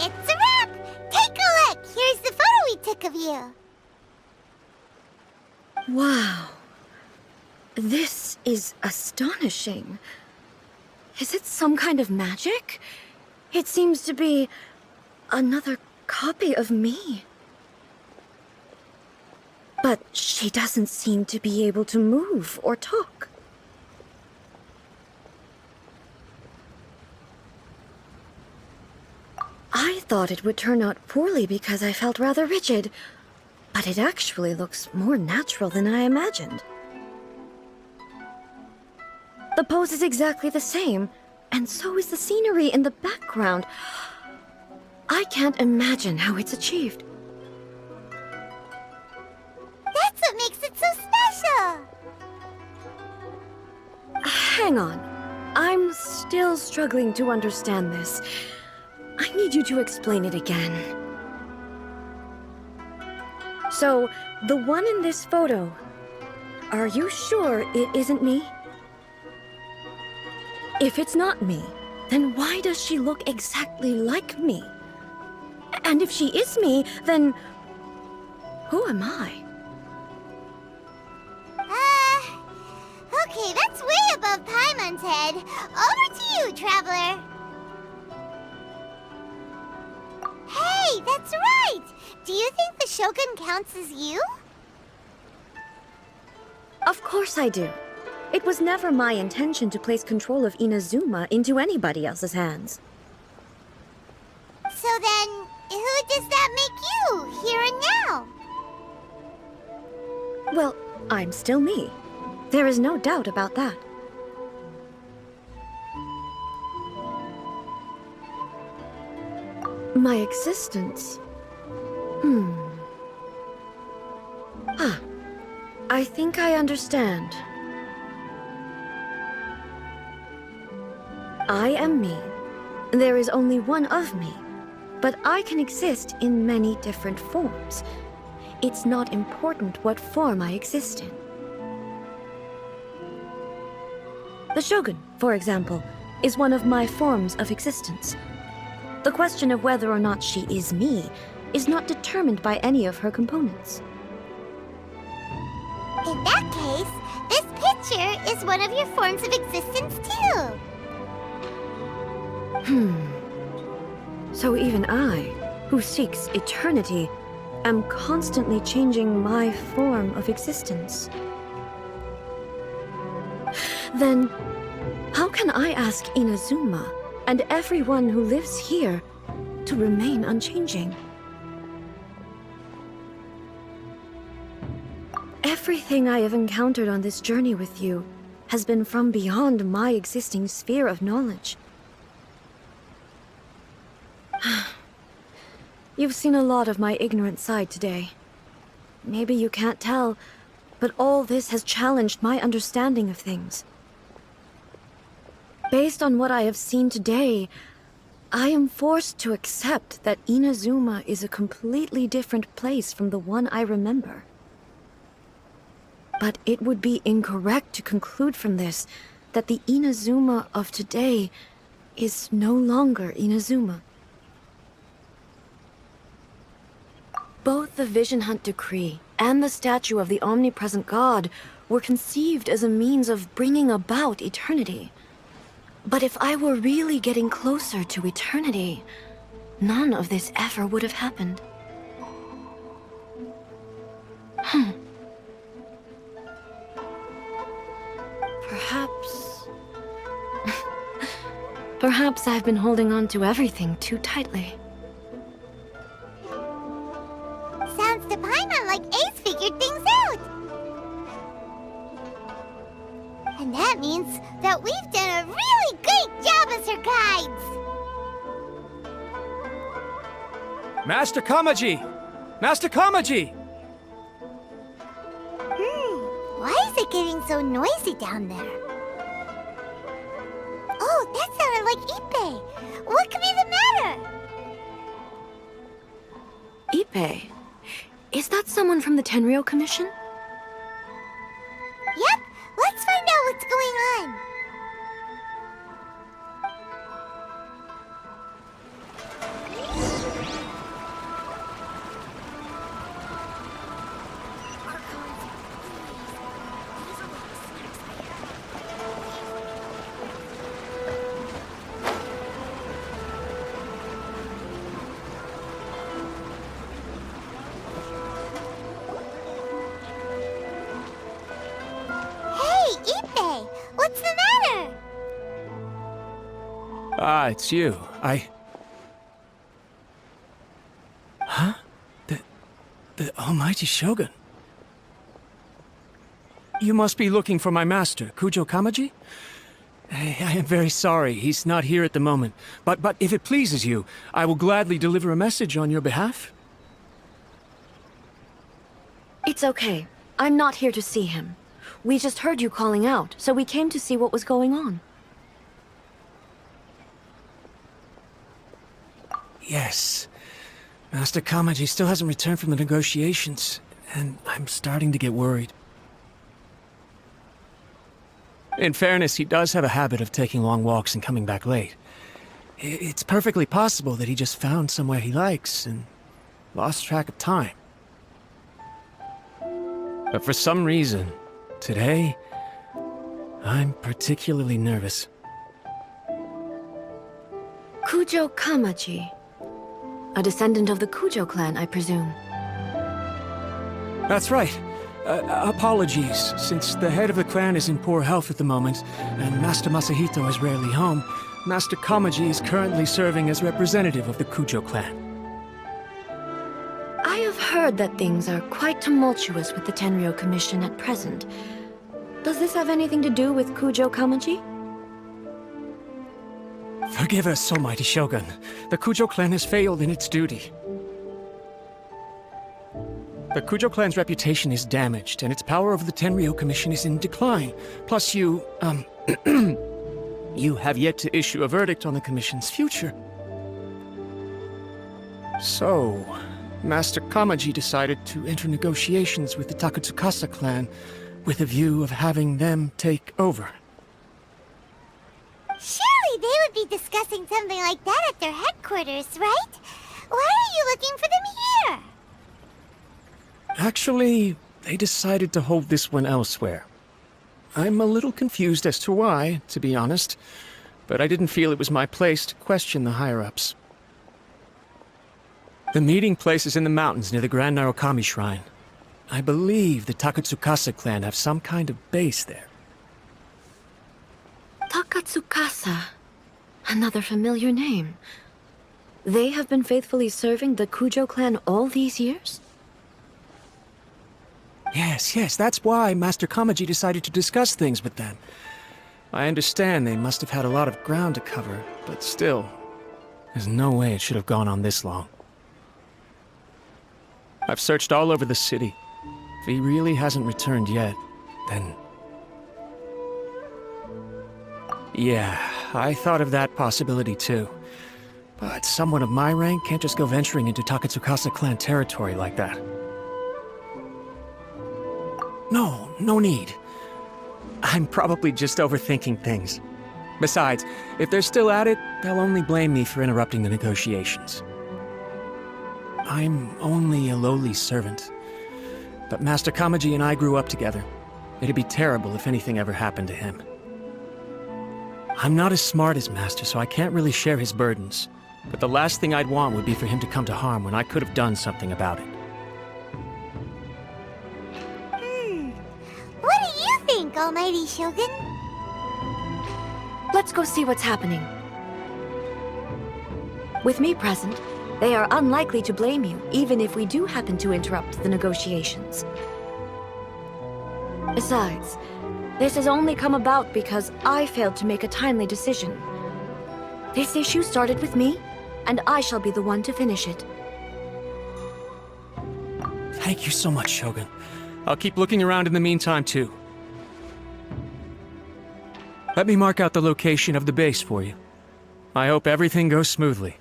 It's a wrap! Take a look! Here's the photo we took of you. Wow. This is astonishing. Is it some kind of magic? It seems to be another copy of me. But she doesn't seem to be able to move or talk. I thought it would turn out poorly because I felt rather rigid, but it actually looks more natural than I imagined. The pose is exactly the same, and so is the scenery in the background. I can't imagine how it's achieved. That's what makes it so special! Hang on. I'm still struggling to understand this. I need you to explain it again. So, the one in this photo, are you sure it isn't me? If it's not me, then why does she look exactly like me? And if she is me, then who am I? Okay, that's way above Paimon's head. Over to you, Traveler. Hey, that's right! Do you think the Shogun counts as you? Of course I do. It was never my intention to place control of Inazuma into anybody else's hands. So then, who does that make you, here and now? Well, I'm still me. There is no doubt about that. My existence? I think I understand. I am me. There is only one of me, but I can exist in many different forms. It's not important what form I exist in. The Shogun, for example, is one of my forms of existence. The question of whether or not she is me is not determined by any of her components. In that case, this picture is one of your forms of existence too. So even I, who seeks eternity, am constantly changing my form of existence. Then, how can I ask Inazuma and everyone who lives here to remain unchanging? Everything I have encountered on this journey with you has been from beyond my existing sphere of knowledge. You've seen a lot of my ignorant side today. Maybe you can't tell, but all this has challenged my understanding of things. Based on what I have seen today, I am forced to accept that Inazuma is a completely different place from the one I remember. But it would be incorrect to conclude from this that the Inazuma of today is no longer Inazuma. Both the Vision Hunt Decree and the statue of the omnipresent god were conceived as a means of bringing about eternity. But if I were really getting closer to eternity, none of this ever would have happened. Perhaps... Perhaps I've been holding on to everything too tightly. Sounds to Paimon like Ace figured things out. And that means that we've done a really great job as her guides. Master Kamaji! Master Kamaji! Why is it getting so noisy down there? Oh, that sounded like Ippei. What could be the matter? Ippei? Is that someone from the Tenryou Commission? Yep, let's find out what's going on. What's the matter? Ah, it's you. Huh? The Almighty Shogun. You must be looking for my master, Kujo Kamaji? I am very sorry, he's not here at the moment. But if it pleases you, I will gladly deliver a message on your behalf. It's okay. I'm not here to see him. We just heard you calling out, so we came to see what was going on. Yes. Master Kamaji still hasn't returned from the negotiations, and I'm starting to get worried. In fairness, he does have a habit of taking long walks and coming back late. It's perfectly possible that he just found somewhere he likes and lost track of time. But for some reason, today, I'm particularly nervous. Kujo Kamaji. A descendant of the Kujo clan, I presume. That's right. Apologies, since the head of the clan is in poor health at the moment, and Master Masahito is rarely home, Master Kamaji is currently serving as representative of the Kujo clan. I have heard that things are quite tumultuous with the Tenryou Commission at present. Does this have anything to do with Kujo Kamaji? Forgive us, Almighty Shogun. The Kujo clan has failed in its duty. The Kujo clan's reputation is damaged, and its power over the Tenryou Commission is in decline. Plus you have yet to issue a verdict on the Commission's future. So, Master Kamaji decided to enter negotiations with the Takatsukasa clan with a view of having them take over. Surely they would be discussing something like that at their headquarters, right? Why are you looking for them here? Actually, they decided to hold this one elsewhere. I'm a little confused as to why, to be honest, but I didn't feel it was my place to question the higher-ups. The meeting place is in the mountains near the Grand Narukami Shrine. I believe the Takatsukasa clan have some kind of base there. Takatsukasa. Another familiar name. They have been faithfully serving the Kujo clan all these years? Yes, that's why Master Kamaji decided to discuss things with them. I understand they must have had a lot of ground to cover, but still, there's no way it should have gone on this long. I've searched all over the city. If he really hasn't returned yet, then... Yeah, I thought of that possibility too. But someone of my rank can't just go venturing into Takatsukasa clan territory like that. No need. I'm probably just overthinking things. Besides, if they're still at it, they'll only blame me for interrupting the negotiations. I'm only a lowly servant. But Master Kamaji and I grew up together. It'd be terrible if anything ever happened to him. I'm not as smart as Master, so I can't really share his burdens. But the last thing I'd want would be for him to come to harm when I could have done something about it. What do you think, Almighty Shogun? Let's go see what's happening. With me present, they are unlikely to blame you, even if we do happen to interrupt the negotiations. Besides, this has only come about because I failed to make a timely decision. This issue started with me, and I shall be the one to finish it. Thank you so much, Shogun. I'll keep looking around in the meantime, too. Let me mark out the location of the base for you. I hope everything goes smoothly.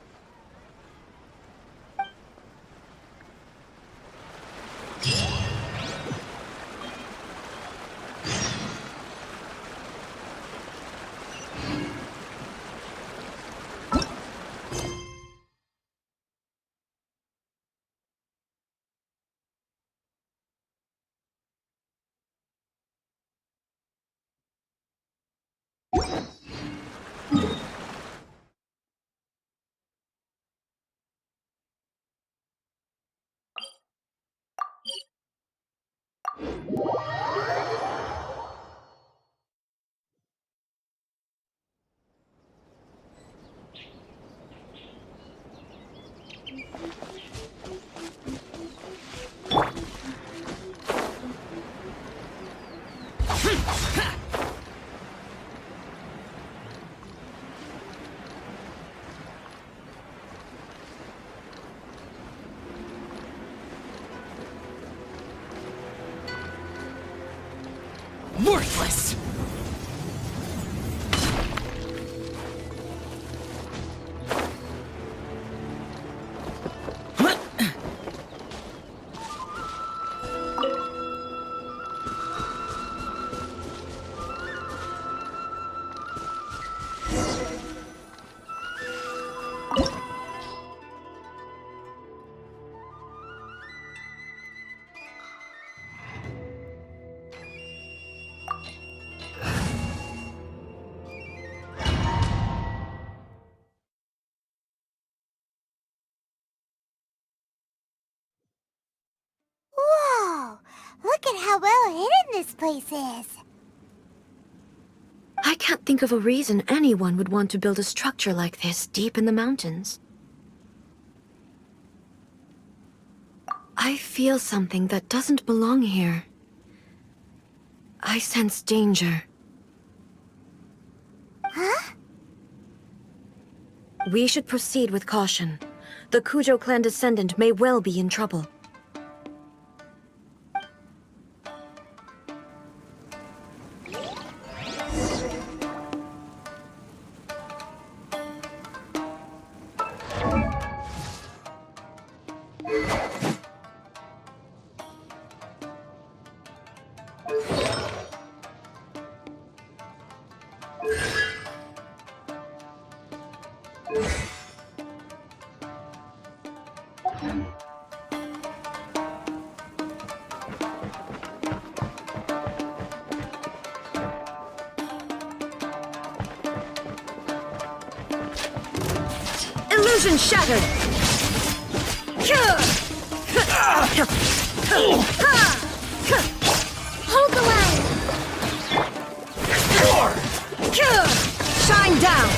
Worthless! Whoa! Look at how well hidden this place is. I can't think of a reason anyone would want to build a structure like this deep in the mountains. I feel something that doesn't belong here. I sense danger. Huh? We should proceed with caution. The Kujo clan descendant may well be in trouble. Illusion shattered! Hold the line! Shine down!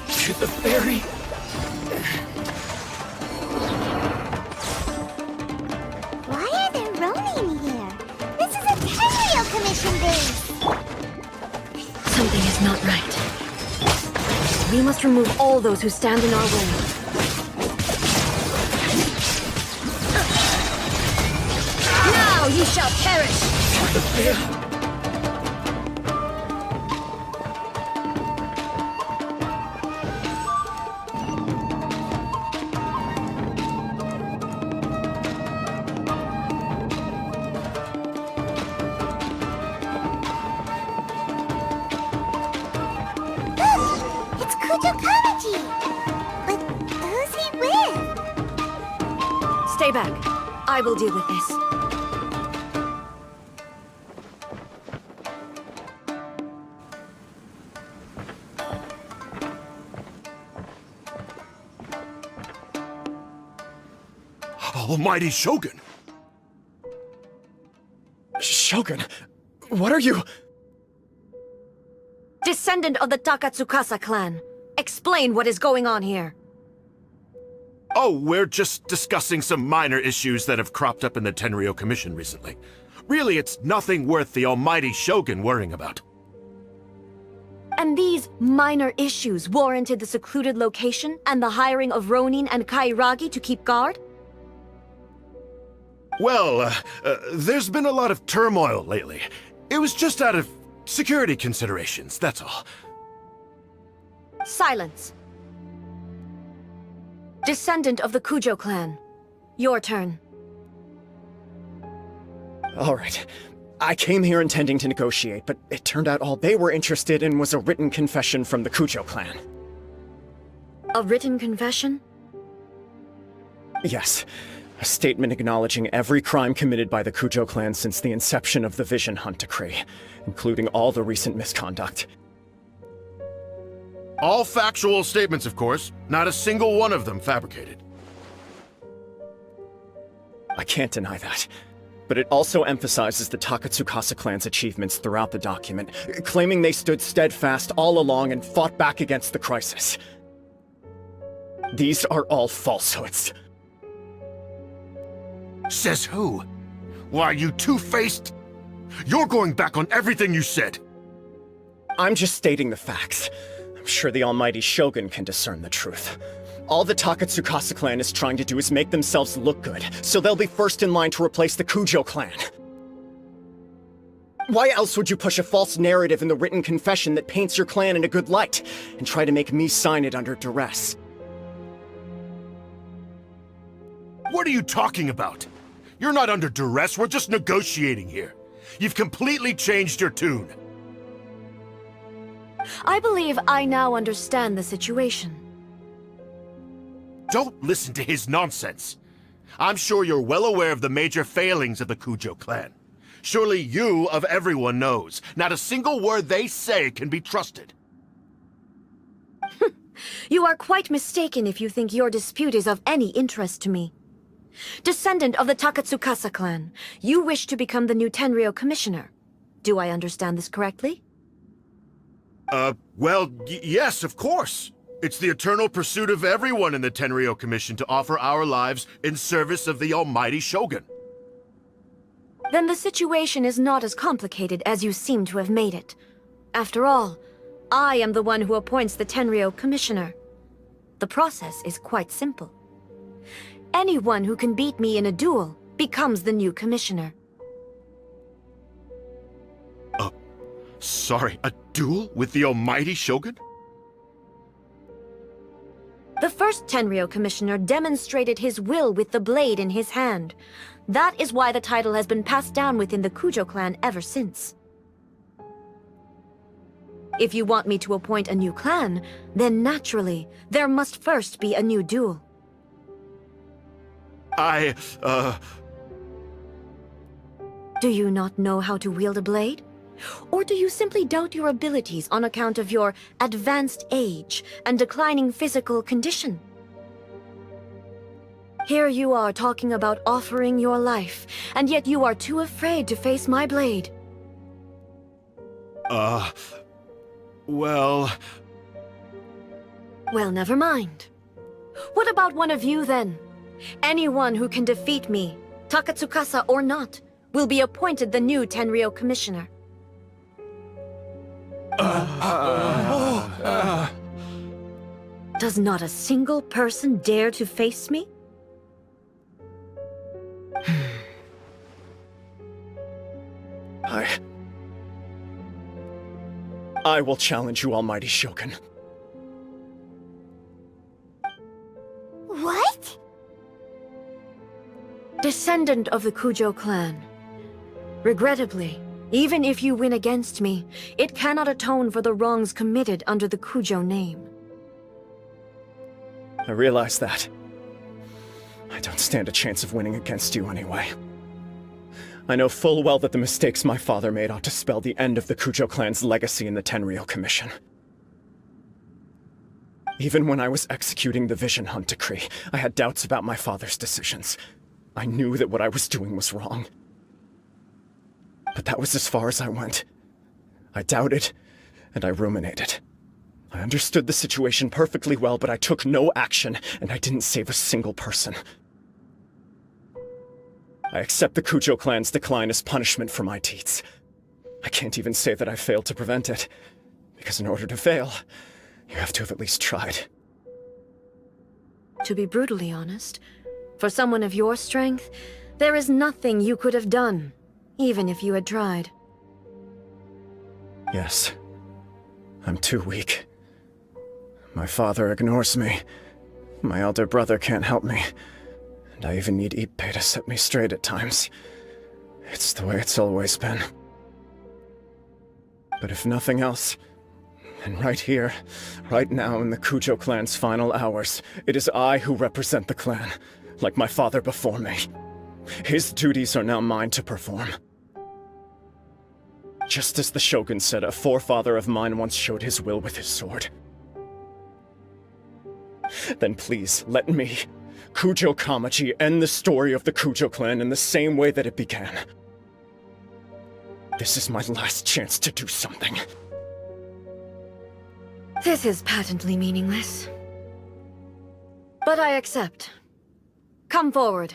To the fairy. Why are there Ronin here? This is a Tenryo Commission base! Something is not right. We must remove all those who stand in our way. Now you shall perish! It's Kujo Kamaji! But who's he with? Stay back. I will deal with this. Almighty Shogun! Shogun, what are you? Descendant of the Takatsukasa clan. Explain what is going on here. Oh, we're just discussing some minor issues that have cropped up in the Tenryou Commission recently. Really, it's nothing worth the Almighty Shogun worrying about. And these minor issues warranted the secluded location and the hiring of Ronin and Kairagi to keep guard? Well, there's been a lot of turmoil lately. It was just out of security considerations, that's all. Silence. Descendant of the Kujo clan. Your turn. All right. I came here intending to negotiate, but it turned out all they were interested in was a written confession from the Kujo clan. A written confession? Yes. A statement acknowledging every crime committed by the Kujo clan since the inception of the Vision Hunt Decree, including all the recent misconduct. All factual statements, of course. Not a single one of them fabricated. I can't deny that. But it also emphasizes the Takatsukasa clan's achievements throughout the document, claiming they stood steadfast all along and fought back against the crisis. These are all falsehoods. Says who? Why, are you two-faced? You're going back on everything you said. I'm just stating the facts. I'm sure the Almighty Shogun can discern the truth. All the Takatsukasa clan is trying to do is make themselves look good, so they'll be first in line to replace the Kujo clan. Why else would you push a false narrative in the written confession that paints your clan in a good light, and try to make me sign it under duress? What are you talking about? You're not under duress, we're just negotiating here. You've completely changed your tune. I believe I now understand the situation. Don't listen to his nonsense. I'm sure you're well aware of the major failings of the Kujo clan. Surely you, of everyone, knows. Not a single word they say can be trusted. You are quite mistaken if you think your dispute is of any interest to me. Descendant of the Takatsukasa clan, you wish to become the new Tenryou commissioner. Do I understand this correctly? Well, yes, of course. It's the eternal pursuit of everyone in the Tenryou Commission to offer our lives in service of the Almighty Shogun. Then the situation is not as complicated as you seem to have made it. After all, I am the one who appoints the Tenryou commissioner. The process is quite simple. Anyone who can beat me in a duel becomes the new commissioner. Sorry, a duel with the Almighty Shogun? The first Tenryou commissioner demonstrated his will with the blade in his hand. That is why the title has been passed down within the Kujo clan ever since. If you want me to appoint a new clan, then naturally, there must first be a new duel. Do you not know how to wield a blade? Or do you simply doubt your abilities on account of your advanced age and declining physical condition? Here you are talking about offering your life, and yet you are too afraid to face my blade. Well, never mind. What about one of you, then? Anyone who can defeat me, Takatsukasa or not, will be appointed the new Tenryou commissioner. Does not a single person dare to face me? I will challenge you, Almighty Shogun. What? Descendant of the Kujo clan. Regrettably, even if you win against me, it cannot atone for the wrongs committed under the Kujo name. I realize that. I don't stand a chance of winning against you anyway. I know full well that the mistakes my father made ought to spell the end of the Kujo clan's legacy in the Tenryou Commission. Even when I was executing the Vision Hunt decree, I had doubts about my father's decisions. I knew that what I was doing was wrong. But that was as far as I went. I doubted, and I ruminated. I understood the situation perfectly well, but I took no action, and I didn't save a single person. I accept the Kujo clan's decline as punishment for my deeds. I can't even say that I failed to prevent it, because in order to fail, you have to have at least tried. To be brutally honest, for someone of your strength, there is nothing you could have done, even if you had tried. Yes. I'm too weak. My father ignores me. My elder brother can't help me. And I even need Ippei to set me straight at times. It's the way it's always been. But if nothing else, and right here, right now in the Kujo clan's final hours, it is I who represent the clan, like my father before me. His duties are now mine to perform. Just as the Shogun said, a forefather of mine once showed his will with his sword. Then please, let me, Kujo Kamaji, end the story of the Kujo clan in the same way that it began. This is my last chance to do something. This is patently meaningless. But I accept. Come forward.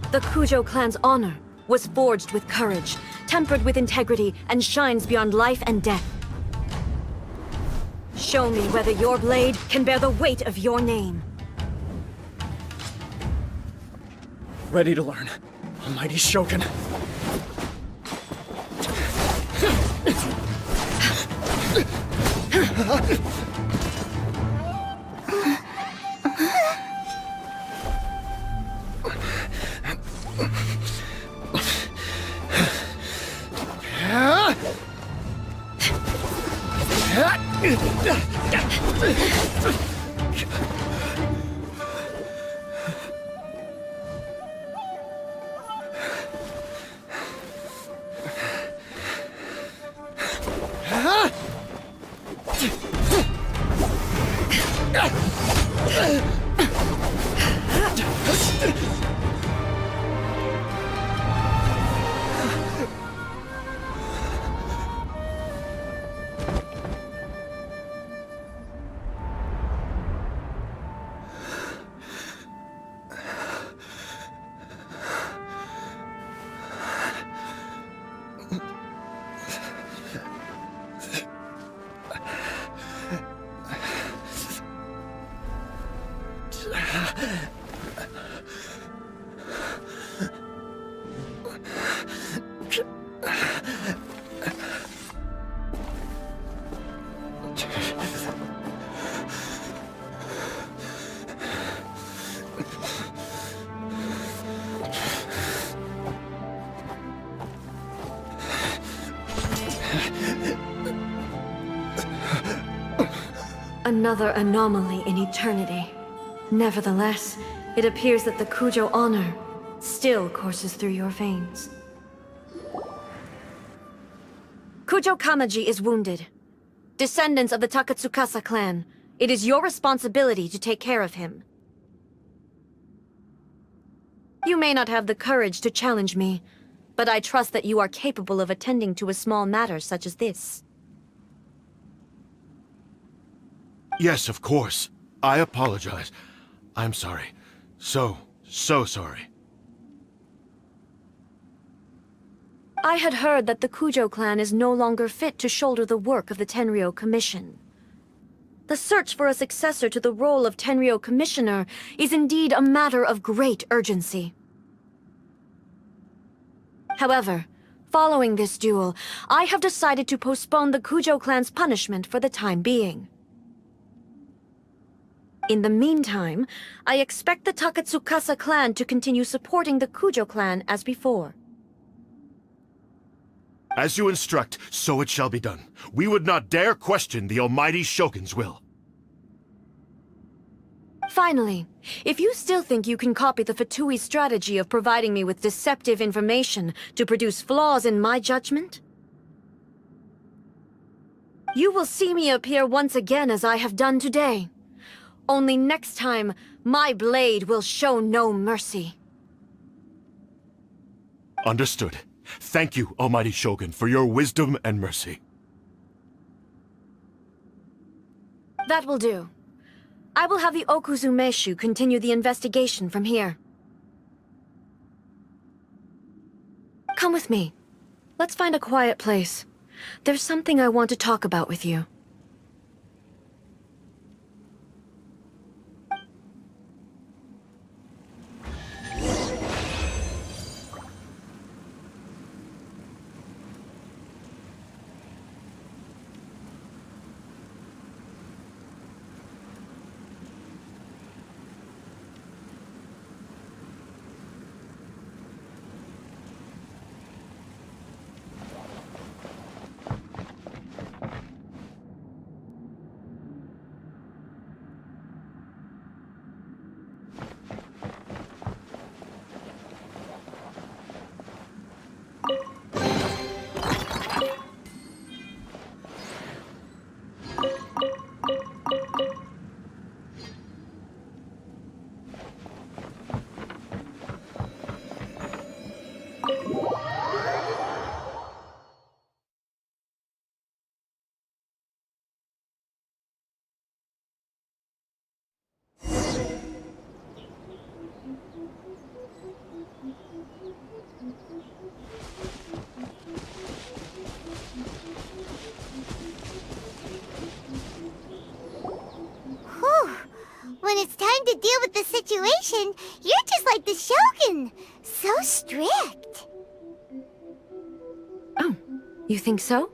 The Kujo clan's honor was forged with courage, tempered with integrity, and shines beyond life and death. Show me whether your blade can bear the weight of your name. Ready to learn, Almighty Shogun. Another anomaly in eternity. Nevertheless, it appears that the Kujo honor still courses through your veins. Kujo Kamaji is wounded. Descendants of the Takatsukasa clan, it is your responsibility to take care of him. You may not have the courage to challenge me, but I trust that you are capable of attending to a small matter such as this. Yes, of course. I apologize. I'm sorry. So sorry. I had heard that the Kujo clan is no longer fit to shoulder the work of the Tenryou Commission. The search for a successor to the role of Tenryou Commissioner is indeed a matter of great urgency. However, following this duel, I have decided to postpone the Kujo clan's punishment for the time being. In the meantime, I expect the Takatsukasa clan to continue supporting the Kujo clan as before. As you instruct, so it shall be done. We would not dare question the almighty Shogun's will. Finally, if you still think you can copy the Fatui strategy of providing me with deceptive information to produce flaws in my judgment, you will see me appear once again as I have done today. Only next time, my blade will show no mercy. Understood. Thank you, almighty Shogun, for your wisdom and mercy. That will do. I will have the Okuzumeshu continue the investigation from here. Come with me. Let's find a quiet place. There's something I want to talk about with you. When it's time to deal with the situation, you're just like the Shogun. So strict. Oh, you think so?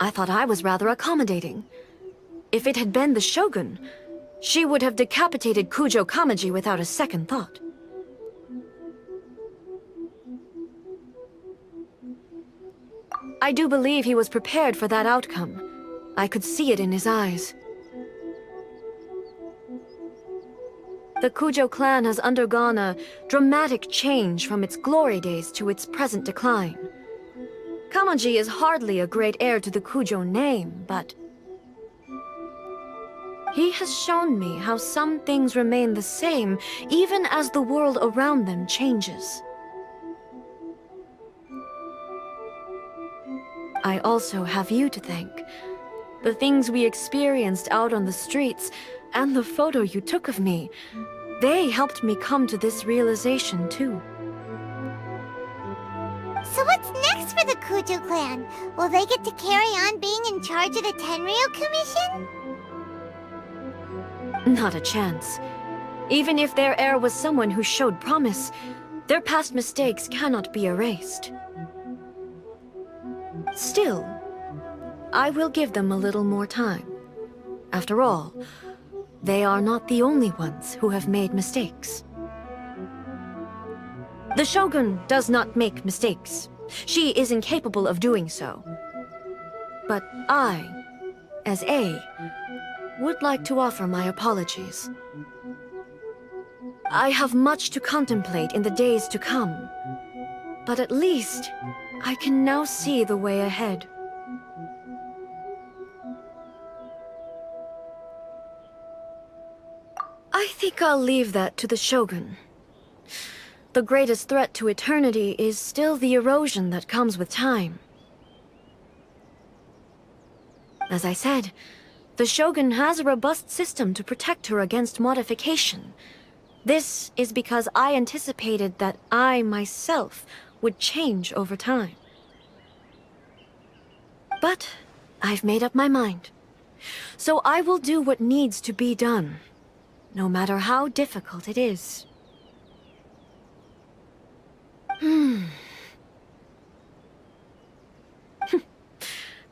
I thought I was rather accommodating. If it had been the Shogun, she would have decapitated Kujo Kamaji without a second thought. I do believe he was prepared for that outcome. I could see it in his eyes. The Kujo clan has undergone a dramatic change from its glory days to its present decline. Kamaji is hardly a great heir to the Kujo name, but he has shown me how some things remain the same even as the world around them changes. I also have you to thank. The things we experienced out on the streets, and the photo you took of me, they helped me come to this realization too. So what's next for the Kujo clan? Will they get to carry on being in charge of the Tenryo Commission? Not a chance. Even if their heir was someone who showed promise, their past mistakes cannot be erased. Still, I will give them a little more time. After all, they are not the only ones who have made mistakes. The Shogun does not make mistakes. She is incapable of doing so. But I, as A, would like to offer my apologies. I have much to contemplate in the days to come, but at least I can now see the way ahead. I think I'll leave that to the Shogun. The greatest threat to eternity is still the erosion that comes with time. As I said, the Shogun has a robust system to protect her against modification. This is because I anticipated that I myself would change over time. But I've made up my mind. So I will do what needs to be done, no matter how difficult it is.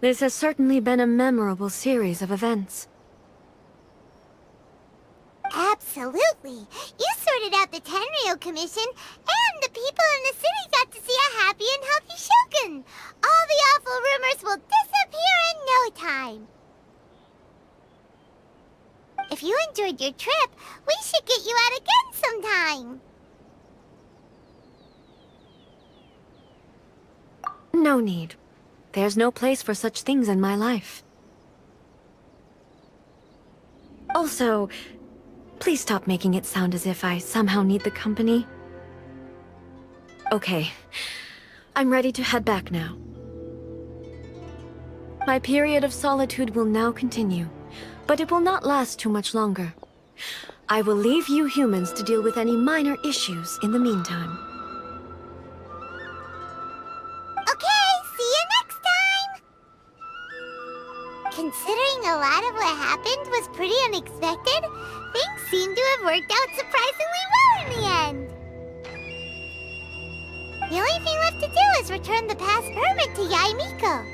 This has certainly been a memorable series of events. Absolutely. You sorted out the Tenryo Commission, and the people in the city got to see a happy and healthy Shogun. All the awful rumors will disappear in no time. If you enjoyed your trip, we should get you out again sometime. No need. There's no place for such things in my life. Also, please stop making it sound as if I somehow need the company. Okay, I'm ready to head back now. My period of solitude will now continue, but it will not last too much longer. I will leave you humans to deal with any minor issues in the meantime. Okay, see you next time! Considering a lot of what happened was pretty unexpected, things seem to have worked out surprisingly well in the end. The only thing left to do is return the past permit to Yaimiko.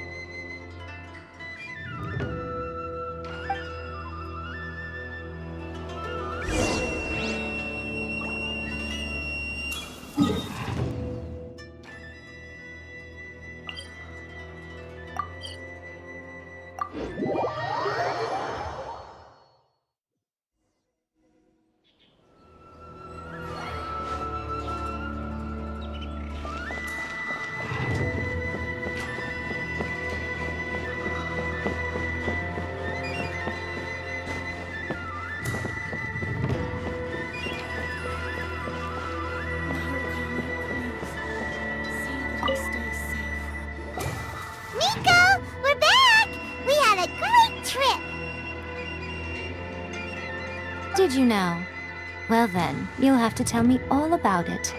Miko, we're back! We had a great trip! Did you now? Well then, you'll have to tell me all about it.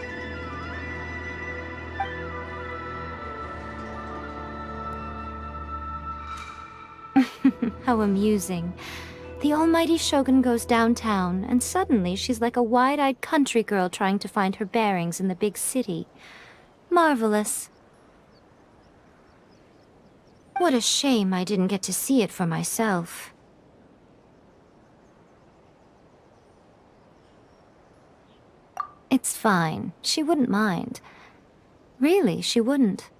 How amusing. The almighty Shogun goes downtown, and suddenly she's like a wide-eyed country girl trying to find her bearings in the big city. Marvelous. What a shame I didn't get to see it for myself. It's fine. She wouldn't mind. Really, she wouldn't.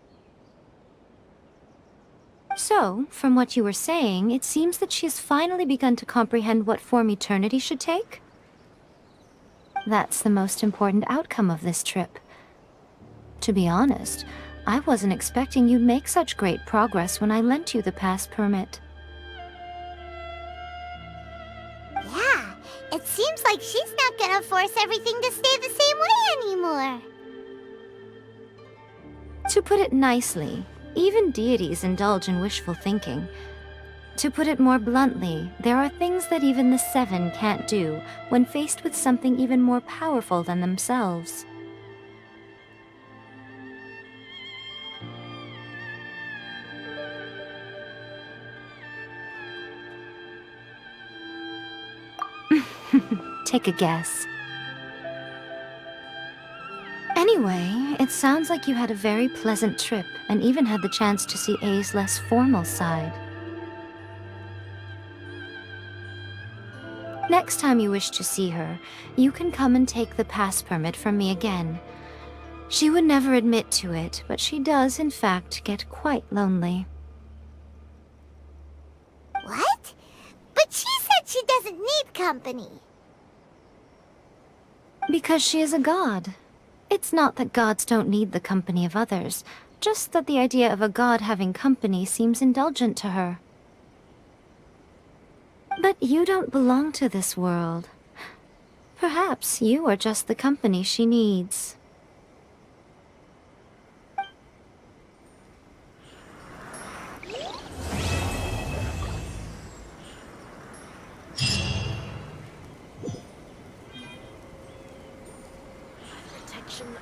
So, from what you were saying, it seems that she has finally begun to comprehend what form eternity should take? That's the most important outcome of this trip. To be honest, I wasn't expecting you'd make such great progress when I lent you the pass permit. Yeah, it seems like she's not gonna force everything to stay the same way anymore. To put it nicely, even deities indulge in wishful thinking. To put it more bluntly, there are things that even the Seven can't do when faced with something even more powerful than themselves. Take a guess. Anyway, it sounds like you had a very pleasant trip and even had the chance to see A's less formal side. Next time you wish to see her, you can come and take the pass permit from me again. She would never admit to it, but she does, in fact, get quite lonely. What? But she said she doesn't need company. Because she is a god. It's not that gods don't need the company of others, just that the idea of a god having company seems indulgent to her. But you don't belong to this world. Perhaps you are just the company she needs.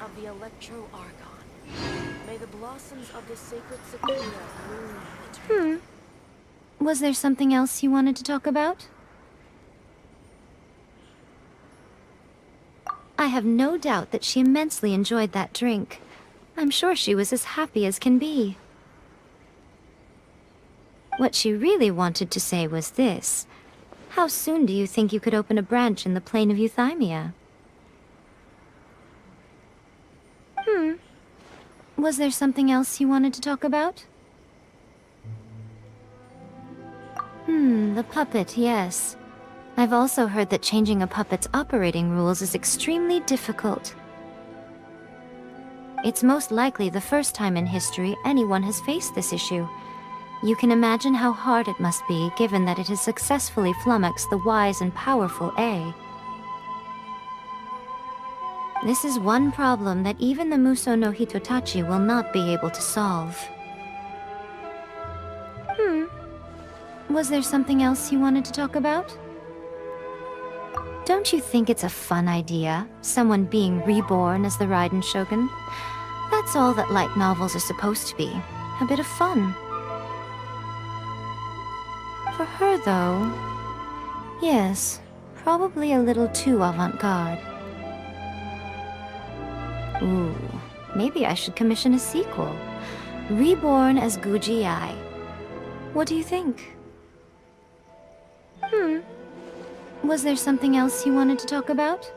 Of the Electro-Argon. May the blossoms of the sacred Sakura bloom. Was there something else you wanted to talk about? I have no doubt that she immensely enjoyed that drink. I'm sure she was as happy as can be. What she really wanted to say was this. How soon do you think you could open a branch in the plane of Euthymia? Was there something else you wanted to talk about? The puppet, yes. I've also heard that changing a puppet's operating rules is extremely difficult. It's most likely the first time in history anyone has faced this issue. You can imagine how hard it must be, given that it has successfully flummoxed the wise and powerful A. This is one problem that even the Muso no Hitotachi will not be able to solve. Was there something else you wanted to talk about? Don't you think it's a fun idea, someone being reborn as the Raiden Shogun? That's all that light novels are supposed to be, a bit of fun. For her, though, yes, probably a little too avant-garde. Ooh, maybe I should commission a sequel. Reborn as Guji Ai. What do you think? Was there something else you wanted to talk about?